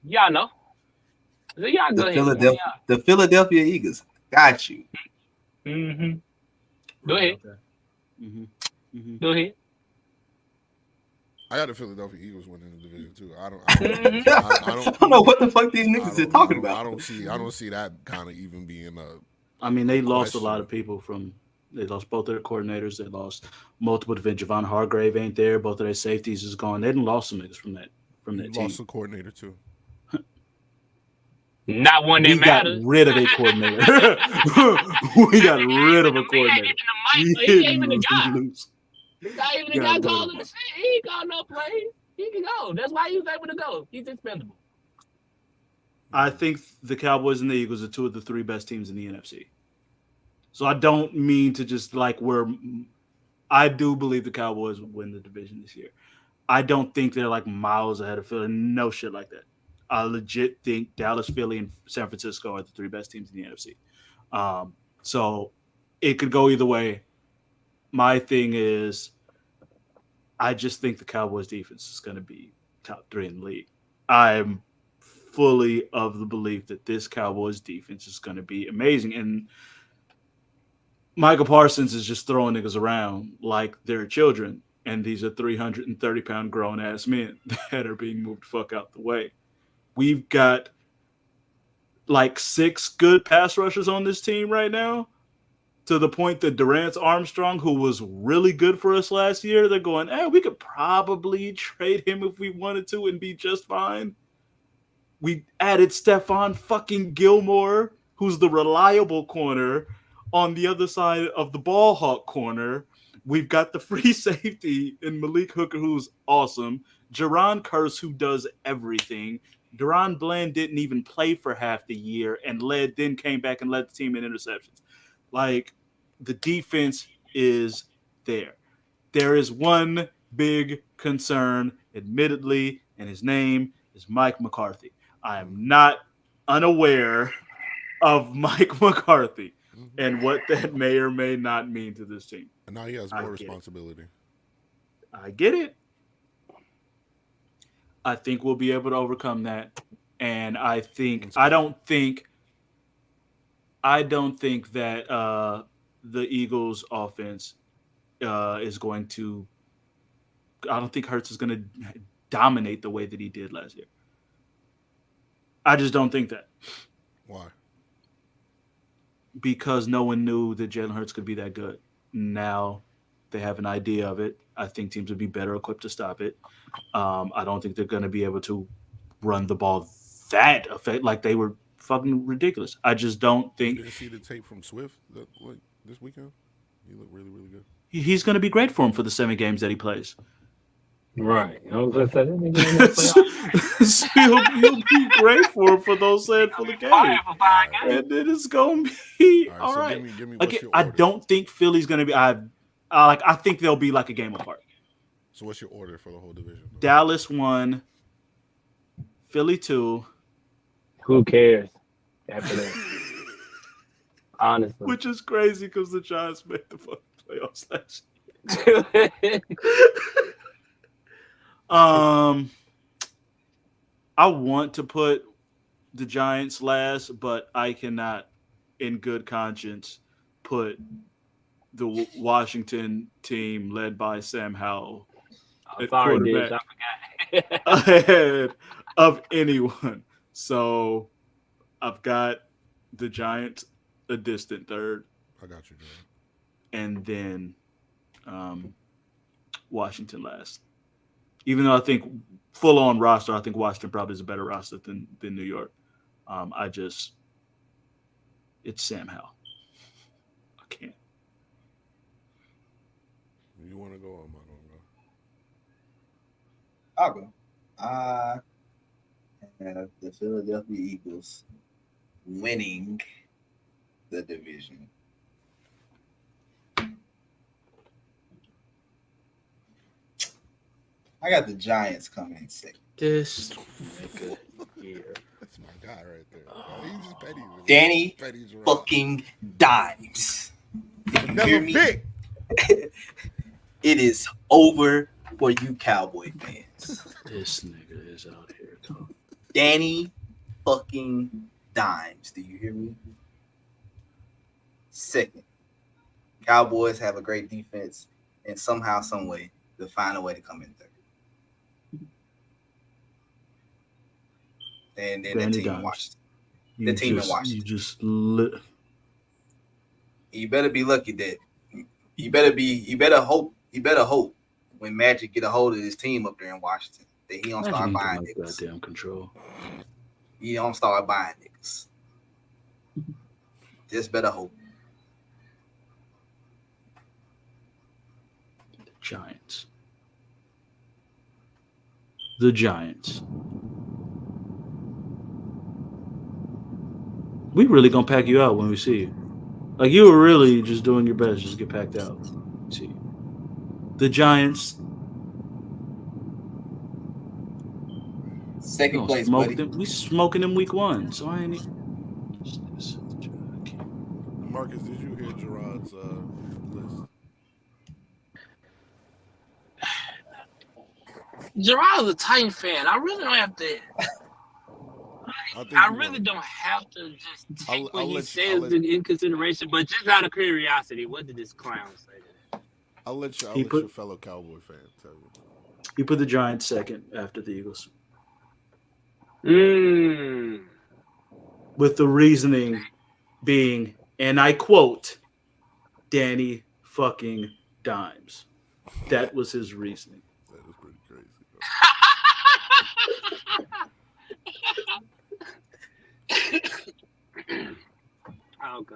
Y'all know. So y'all go ahead. The Philadelphia Eagles. Got you. Mm-hmm. Go ahead. Okay. Mm-hmm. Go ahead. I got the Philadelphia Eagles winning the division too. I don't know what the fuck these niggas are talking about. I don't see that kind of even being a. I mean, they lost a question. lot of people from. They lost both their coordinators. They lost multiple defense. Javon Hargrave ain't there. Both of their safeties is gone. They didn't lost some niggas from that team. Lost the coordinator too. Not one We that got matters. rid of a coordinator. We got rid of a coordinator. He We ain't even the guy. lose. The guy even the Got guy rid of calling him. the shit. He ain't called no plays. He can go. That's why he was able to go. He's expendable. I think the Cowboys and the Eagles are two of the three best teams in the NFC. So I don't mean to just like I do believe the Cowboys will win the division this year. I don't think they're like miles ahead of Philly. No shit like that. I legit think Dallas, Philly, and San Francisco are the three best teams in the NFC. So it could go either way. My thing is, I just think the Cowboys defense is going to be top 3 in the league. I'm fully of the belief that this Cowboys defense is going to be amazing. And Michael Parsons is just throwing niggas around like they're children. And these are 330-pound grown-ass men that are being moved the fuck out the way. We've got like 6 good pass rushers on this team right now, to the point that Durant Armstrong, who was really good for us last year, they're going, we could probably trade him if we wanted to and be just fine. We added Stephon fucking Gilmore, who's the reliable corner on the other side of the ball hawk corner. We've got the free safety in Malik Hooker, who's awesome. Jaron Curse, who does everything. Deron Bland didn't even play for half the year and then came back and led the team in interceptions. Like, the defense is there. There is one big concern, admittedly, and his name is Mike McCarthy. I am not unaware of Mike McCarthy and what that may or may not mean to this team. And now he has more responsibility. I get it. I think we'll be able to overcome that. And I don't think that the Eagles offense is going to – I don't think Hurts is going to dominate the way that he did last year. I just don't think that. Why? Because no one knew that Jalen Hurts could be that good. Now they have an idea of it. I think teams would be better equipped to stop it. I don't think they're going to be able to run the ball that effect like they were fucking ridiculous. I just don't think. Did you see the tape from Swift this weekend? He looked really, really good. He's going to be great for him for the 7 games that he plays. Right. I was going to say, he'll be great for him for those handful of games. And then it's going to be all right. So give me Again, I don't think Philly's going to be. I think they'll be like a game apart. So what's your order for the whole division? Dallas 1, Philly 2. Who cares after that? Honestly. Which is crazy because the Giants made the fucking playoffs last year. I want to put the Giants last, but I cannot, in good conscience, put the Washington team led by Sam Howell at quarterback I forgot. ahead of anyone. So I've got the Giants a distant third. I got you, Joe. And then Washington last. Even though I think full-on roster, I think Washington probably is a better roster than New York. It's Sam Howell. I can't. You want to go or am I going to go? I'll go. I have the Philadelphia Eagles winning the division. I got the Giants coming in second. This nigga here. That's my guy right there. He's just petty. Danny Petty's right. fucking Dimes. If you hear me, Vic. it is over for you Cowboy fans. This nigga is out here, dog. Danny fucking Dimes. Do you hear me? Second, Cowboys have a great defense, and somehow, some way, they'll find a way to come in third. And then the team in Washington. The team in Washington. You just lit. You better be lucky that you better hope when Magic get a hold of his team up there in Washington that he don't start buying niggas. Goddamn control. You don't start buying niggas. Just better hope. Giants. The Giants. We really gonna pack you out when we see you. Like, you were really just doing your best just to get packed out. See you. The Giants. Second place, buddy. We smoking them week 1, so I ain't. Marcus, did you hear Gerard's list? Gerard's a Titan fan. I really don't have to. I really don't have to just take what he says in consideration. But just out of curiosity, what did this clown say? I'll let your fellow Cowboy fan tell you. He put the Giants second after the Eagles. With the reasoning being, and I quote, Danny fucking Dimes. That was his reasoning. That is pretty crazy. Okay.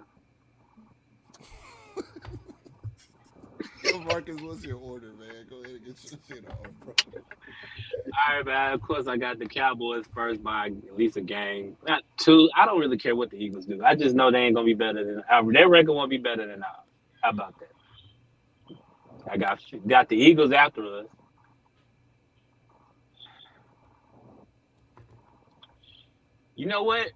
Yo, Marcus, what's your order, man? Go ahead and get your shit off, bro. All right, man. Of course, I got the Cowboys first by at least a game. Not 2. I don't really care what the Eagles do. I just know they ain't gonna be better than their record won't be better than ours. How about that? I got the Eagles after us. You know what?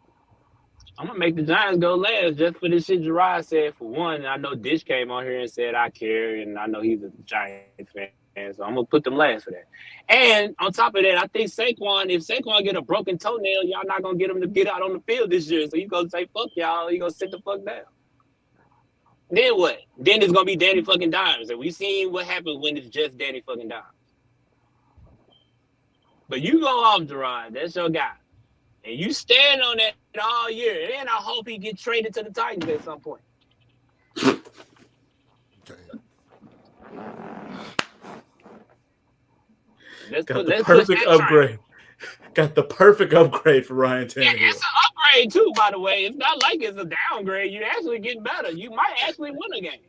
I'm gonna make the Giants go last just for this shit Gerard said. For one, I know Dish came on here and said I care, and I know he's a Giants fan, so I'm gonna put them last for that. And on top of that, I think Saquon, if Saquon get a broken toenail, y'all not gonna get him to get out on the field this year. So he's gonna say fuck y'all. He gonna sit the fuck down. Then what? Then it's gonna be Danny fucking Dimes, and we seen what happens when it's just Danny fucking Dimes. But you go off, Gerard. That's your guy. And you stand on that all year. And I hope he gets traded to the Titans at some point. Got the perfect upgrade. Got the perfect upgrade for Ryan Tannehill. Yeah, it's an upgrade too, by the way. It's not like it's a downgrade. You're actually getting better. You might actually win a game.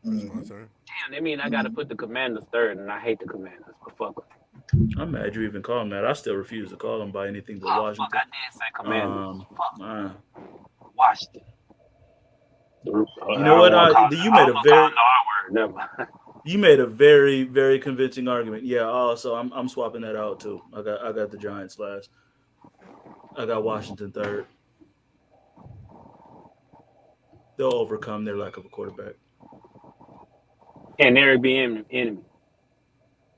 My turn. Damn, that mean I got to put the Commanders third, and I hate the Commanders. But fuck them. I'm mad you even call them that. I still refuse to call them by anything but Washington. Fuck, I did say Commanders. Washington. You know what? You made a very, very convincing argument. Yeah. Also, I'm swapping that out too. I got the Giants last. I got Washington third. They'll overcome their lack of a quarterback. And Eric be enemy.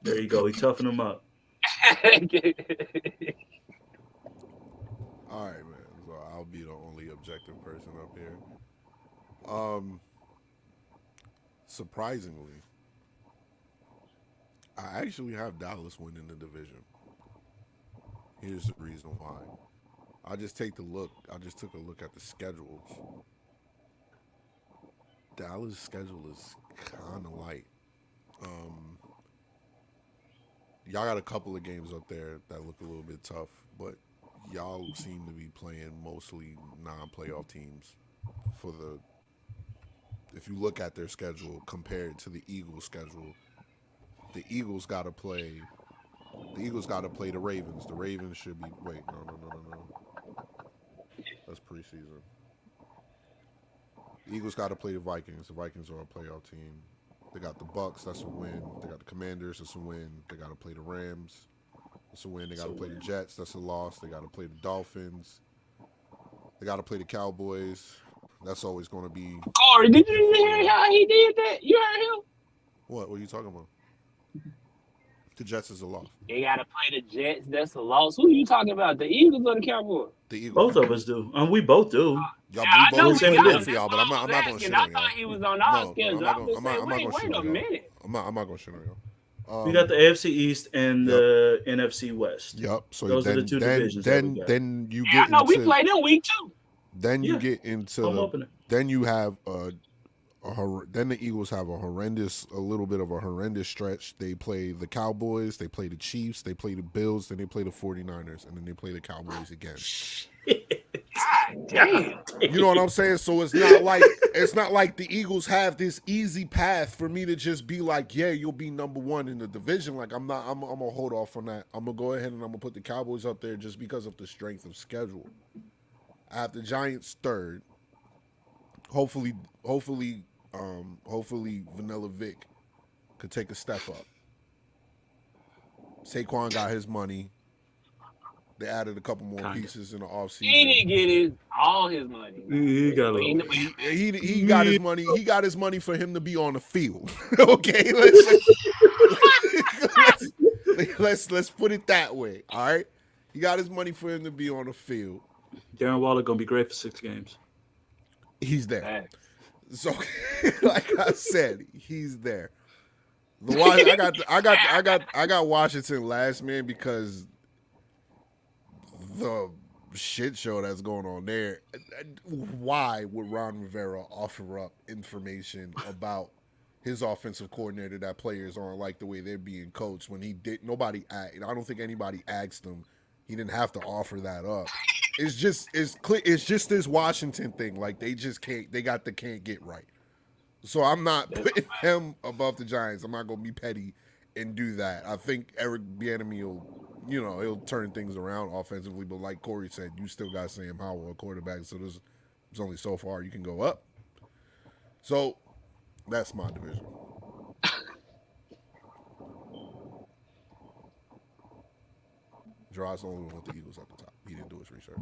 There you go. He toughened them up. All right, man. So I'll be the only objective person up here. Surprisingly, I actually have Dallas winning the division. Here's the reason why. I just took a look at the schedules. Dallas' schedule is kind of light. Y'all got a couple of games up there that look a little bit tough, but y'all seem to be playing mostly non-playoff teams. If you look at their schedule compared to the Eagles' schedule, the Eagles got to play the Ravens. The Ravens should be no. That's preseason. The Eagles got to play the Vikings. The Vikings are a playoff team. They got the Bucks. That's a win. They got the Commanders. That's a win. They got to play the Rams. That's a win. They got to play the Jets. That's a loss. They got to play the Dolphins. They got to play the Cowboys. That's always going to be. Corey, did you hear how he did that? You heard him? What are you talking about? The Jets is a loss. They got to play the Jets. That's a loss. Who are you talking about? The Eagles or the Cowboys? The Eagles. Both of us do. We both do. Y'all, I know both we good for y'all, y'all, but I'm not going to shit on y'all. I thought he was on our schedule. I'm not going to shit on y'all. Minute. I'm not going to shit on y'all. We got the AFC East and the NFC West. Yep. So those are the two divisions. Then you get. I know we played them week 2. Then you get into. Then you have a then the Eagles have a little bit of a horrendous stretch. They play the Cowboys, they play the Chiefs, they play the Bills, then they play the 49ers, and then they play the Cowboys again. Damn. You know what I'm saying? So it's not like the Eagles have this easy path for me to just be like, yeah, you'll be number one in the division. Like I'm gonna hold off on that. I'm gonna go ahead and I'm gonna put the Cowboys up there just because of the strength of schedule. I have the Giants third. Hopefully Vanilla Vic could take a step up. Saquon got his money. They added a couple more pieces in the offseason. He didn't get all his money. He got he got his money. He got his money for him to be on the field. Okay, let's put it that way. All right, he got his money for him to be on the field. Darren Waller gonna be great for 6 games. He's there. So, like I said, he's there. I got Washington last, man, because the shit show that's going on there. Why would Ron Rivera offer up information about his offensive coordinator that players aren't like the way they're being coached when he did? Nobody asked. I don't think anybody asked him. He didn't have to offer that up. It's just this Washington thing. Like they just can't. They can't get right. So I'm not putting him above the Giants. I'm not gonna be petty and do that. I think Eric Bieniemy he'll turn things around offensively. But like Corey said, you still got Sam Howell, a quarterback. So there's only so far you can go up. So that's my division. Gerard's the only one with the Eagles at the top. He didn't do his research.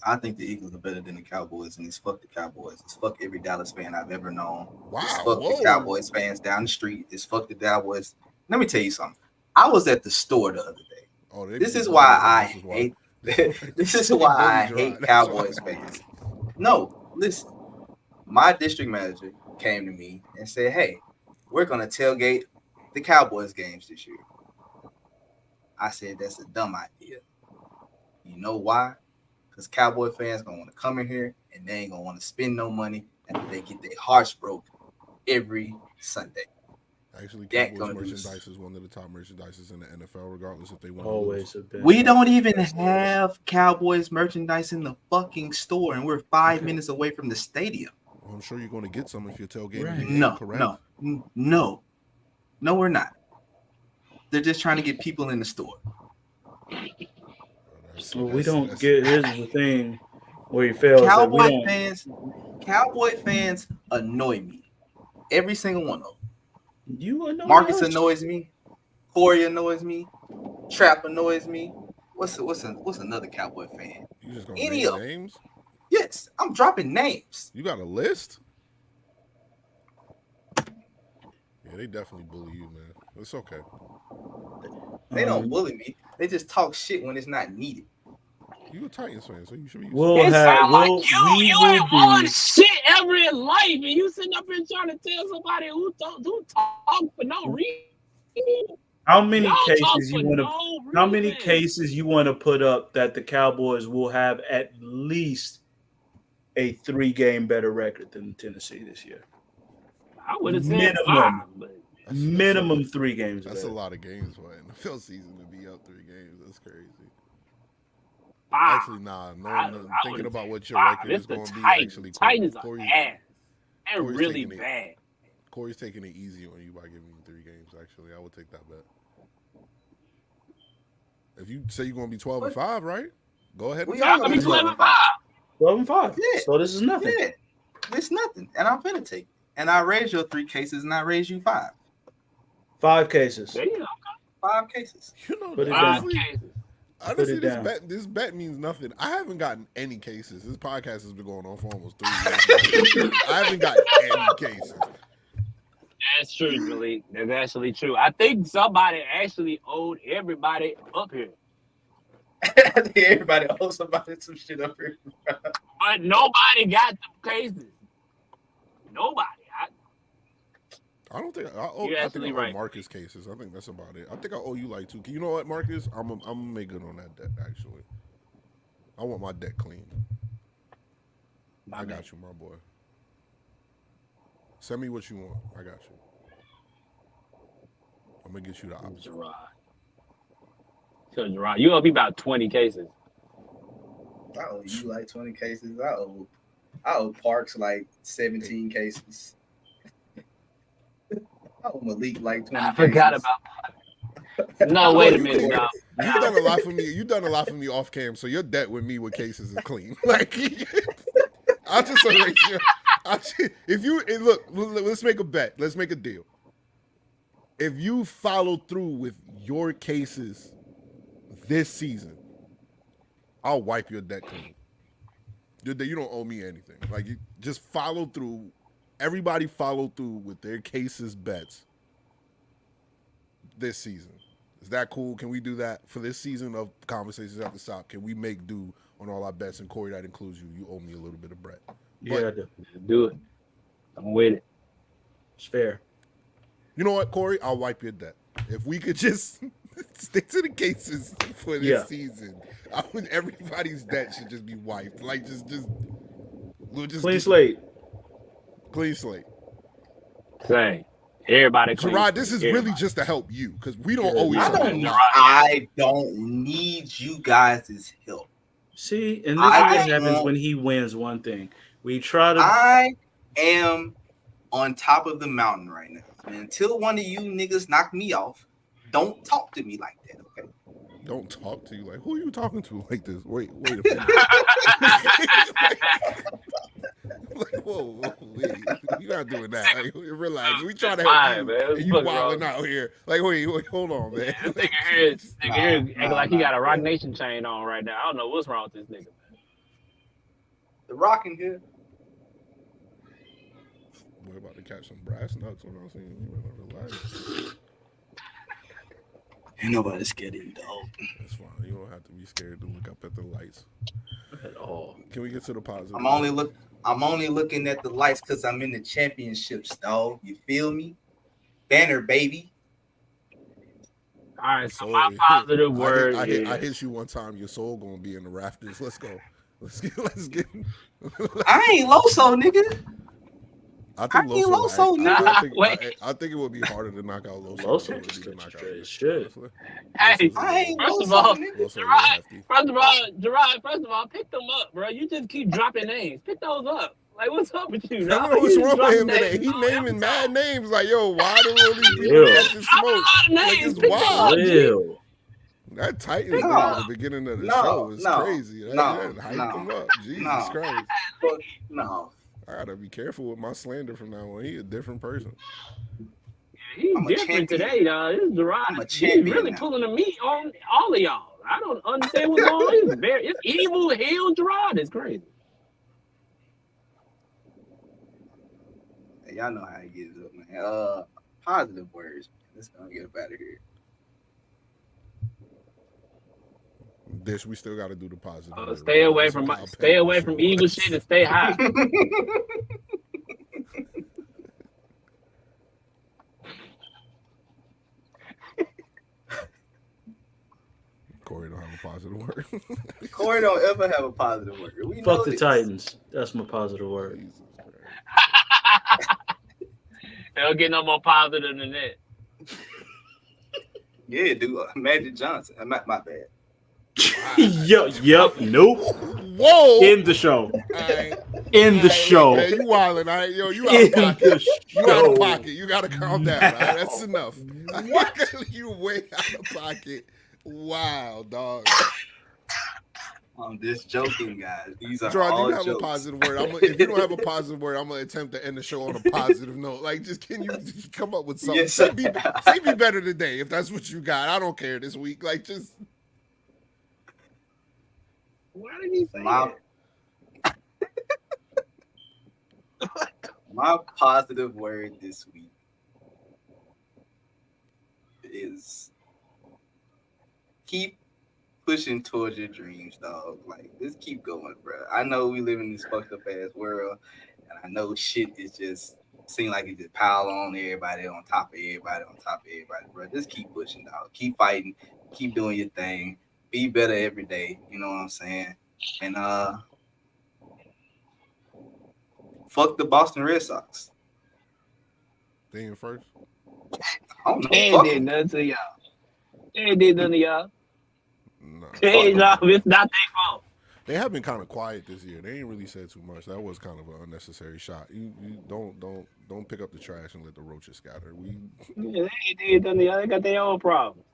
I think the Eagles are better than the Cowboys, and it's fuck the Cowboys. It's fuck every Dallas fan I've ever known. Wow. It's fuck the Cowboys fans down the street. It's fuck the Cowboys. Let me tell you something. I was at the store the other day. This is why I hate Cowboys fans. No, listen. My district manager came to me and said, hey, we're going to tailgate the Cowboys games this year. I said, that's a dumb idea. You know why? Because Cowboy fans going to want to come in here and they ain't going to want to spend no money after they get their hearts broke every Sunday. Actually, Cowboys merchandise is one of the top merchandises in the NFL, regardless if they want always to lose. We don't even have Cowboys merchandise in the fucking store, and we're 5 minutes away from the stadium. Well, I'm sure you're going to get some if you're tailgating. Right. No, we're not. They're just trying to get people in the store. Well, we don't get. Here's the thing where he fails. Cowboy fans annoy me. Every single one of them. You annoy Marcus us? annoys me. Corey annoys me. Trap annoys me. What's another Cowboy fan? You just gonna Any name of names? Yes, I'm dropping names. You got a list? Yeah, they definitely bully you, man. It's okay. They don't bully me. They just talk shit when it's not needed. You a Titans fan, so you should be. It sound like you ain't won shit ever in life, and you sitting up here trying to tell somebody who talk for no reason. How many cases you want to put up that the Cowboys will have at least a 3-game better record than Tennessee this year? I would have said 5, but minimum 3 games. That's better. A lot of games for an NFL season to be up 3 games. That's crazy. 5. Actually, nah. No, thinking about what your record is going to be. Actually, Titans are bad. They're really bad. Corey's taking it easy on you by giving you 3 games. Actually, I would take that bet. If you say you're going to be 12-5, right? Go ahead. I'm going to be 12-5. 12-5. Yeah. So this is nothing. Yeah, it's nothing, and I'm finna take it. And I raised your 3 cases, and I raised you 5. 5 cases. There you go. 5 cases. You know, Put it honestly, down. honestly this bet means nothing. I haven't gotten any cases. This podcast has been going on for almost 3 years. I haven't gotten any cases. That's true, Malik. That's actually true. I think somebody actually owed everybody up here. I think everybody owes somebody some shit up here. But nobody got the cases. Nobody. I don't think I owe Marcus cases. I think that's about it. I think I owe you like 2. You know what, Marcus? I'm gonna make good on that debt. Actually, I want my debt clean. I got you, my boy. Send me what you want. I got you. I'm gonna get you the option. Gerard. So Gerard, you gonna be about 20 cases. I owe you like 20 cases. I owe Parks like 17 cases. I owe Malik like 20 I forgot cases. about. No, wait a minute, dog. You've done a lot for me. You've done a lot for me off cam, so your debt with me with cases is clean. Like, I'll just erase you. If you look, let's make a bet. Let's make a deal. If you follow through with your cases this season, I'll wipe your debt clean. You don't owe me anything. Like, you just follow through. Everybody follow through with their cases bets this season. Is that cool? Can we do that for this season of Conversations at the Stop? Can we make do on all our bets? And Corey, that includes you. You owe me a little bit of bread. Yeah, I do. Do it. I'm with it. It's fair. You know what, Corey? I'll wipe your debt. If we could just stick to the cases for this season, everybody's debt should just be wiped. Like, we'll just Clean slate. Clean slate. Same. Everybody. Gerard, this is really just to help you because we don't owe each other. I don't need you guys' help. See, and this is what happens when he wins one thing. We try to. I am on top of the mountain right now. And until one of you niggas knock me off, don't talk to me like that, okay? Don't talk to you like, who are you talking to like this? Wait a minute. Like, whoa, wait. You're not doing that. Like, relax. We trying to help you. Man. And you wilding out here. Like, wait, hold on, man. This nigga here acting like he got a Rock Nation chain on right now. I don't know what's wrong with this nigga, man. The Rock in here. We're about to catch some brass nuts when I was saying, you better relax. Ain't nobody scared of you, dog. That's fine. You don't have to be scared to look up at the lights. At all. Can we get to the positive? I'm only looking at the lights because I'm in the championships, dog. You feel me? Banner, baby. All right, so my positive word I is... hit you one time. Your soul gonna be in the rafters. Let's go. Let's get. I ain't Loso, nigga. I think Loso, I think it would be harder to knock out Loso. Loso shit. Hey, I ain't first of Loso, all, nigga. Gerard, first of all, pick them up, bro. You just keep dropping names. Pick those up. Like, what's up with you? I don't know what's wrong with him today. He naming mad names. Like, yo, why do all these people catching smoke? Like, it's wild. That Titans thing at the beginning of the show was crazy. That hyped him up. Jesus Christ. No. I gotta be careful with my slander from now on. He a different person. He's different today, dog. This is Gerard. He's really pulling the meat on all of y'all. I don't understand what's going on. It's evil hell. Gerard is crazy. Hey, y'all know how it gets up, man. Positive words. Let's go get up out of here. This we still got to do the positive. Stay away from evil shit and stay high. Corey don't have a positive word. Corey don't ever have a positive word. Fuck the Titans. That's my positive word. They don't get no more positive than that. Yeah, dude. Magic Johnson. My bad. Yep. Nope. Whoa. End the show. End the show. Man, you wildin', all right? Yo, you out of pocket. You out of pocket. You got to calm down. All right? That's enough. You way out of pocket. Wow, dog. I'm just joking, guys. These are Gerard, all do you have jokes. a positive word? If you don't have a positive word, I'm gonna attempt to end the show on a positive note. Like, just can you come up with something? Yes. Say be better today if that's what you got. I don't care this week. Like, just. Why did he say that? My positive word this week is keep pushing towards your dreams, dog. Like, just keep going, bro. I know we live in this fucked up ass world, and I know shit is just seem like it just pile on everybody, on top of everybody, bro. Just keep pushing, dog. Keep fighting. Keep doing your thing. Be better every day. You know what I'm saying? And fuck the Boston Red Sox. They in first? I don't know. They ain't Fuck did 'em. nothing to y'all. They ain't did nothing to y'all. No. It's not their fault. They have been kind of quiet this year. They ain't really said too much. That was kind of an unnecessary shot. You don't pick up the trash and let the roaches scatter. Yeah, they ain't did nothing to y'all. They got their own problem.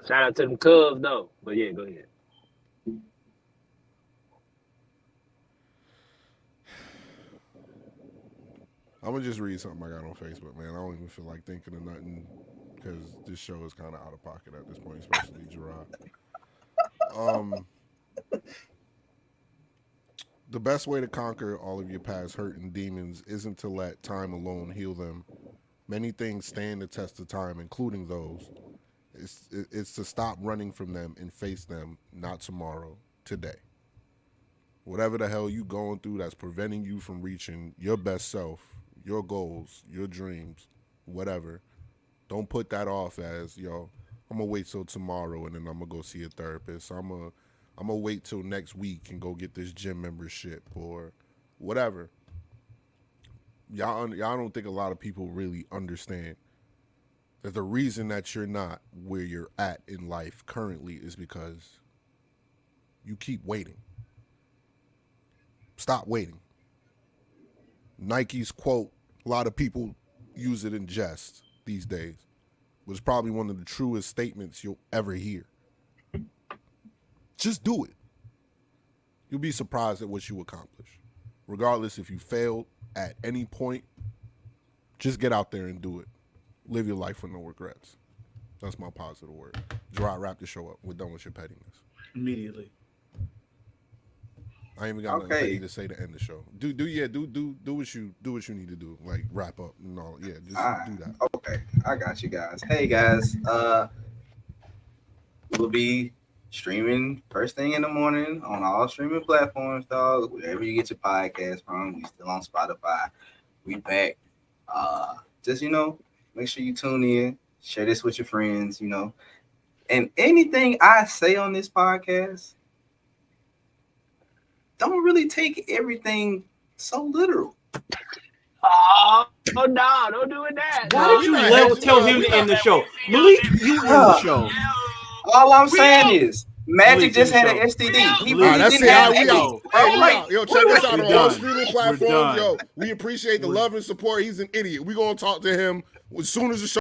Shout out to them Cubs though. But yeah, go ahead. I'm gonna just read something I got on Facebook, man. I don't even feel like thinking of nothing because this show is kind of out of pocket at this point, especially Gerard. The best way to conquer all of your past hurt and demons isn't to let time alone heal them. Many things stand the test of time, including those. It's to stop running from them and face them, not tomorrow, today. Whatever the hell you going through that's preventing you from reaching your best self, your goals, your dreams, whatever, don't put that off as, yo, I'm going to wait till tomorrow and then I'm going to go see a therapist. I'm going to wait till next week and go get this gym membership or whatever. Y'all don't think a lot of people really understand that the reason that you're not where you're at in life currently is because you keep waiting. Stop waiting. Nike's quote, a lot of people use it in jest these days, was probably one of the truest statements you'll ever hear. Just do it. You'll be surprised at what you accomplish. Regardless if you failed at any point, just get out there and do it. Live your life with no regrets. That's my positive word. Gerard, wrap the show up. We're done with your pettiness. Immediately. I ain't even got nothing petty to say to end the show. Do what you need to do. Like wrap up and all. Yeah, just do that. Okay, I got you guys. Hey guys, we'll be streaming first thing in the morning on all streaming platforms, dog. Wherever you get your podcast from, we still on Spotify. We back. Just make sure you tune in, share this with your friends, and anything I say on this podcast, don't really take everything so literal. Oh no, don't do it that. Why did you tell him to end the show? Malik, you end the show. All I'm saying is, Magic just had an STD. That's it. We out. Hey, we Right. out. Yo, check us out on all done. streaming We're platforms. done. Yo, we appreciate the love and support. He's an idiot. We're going to talk to him as soon as the show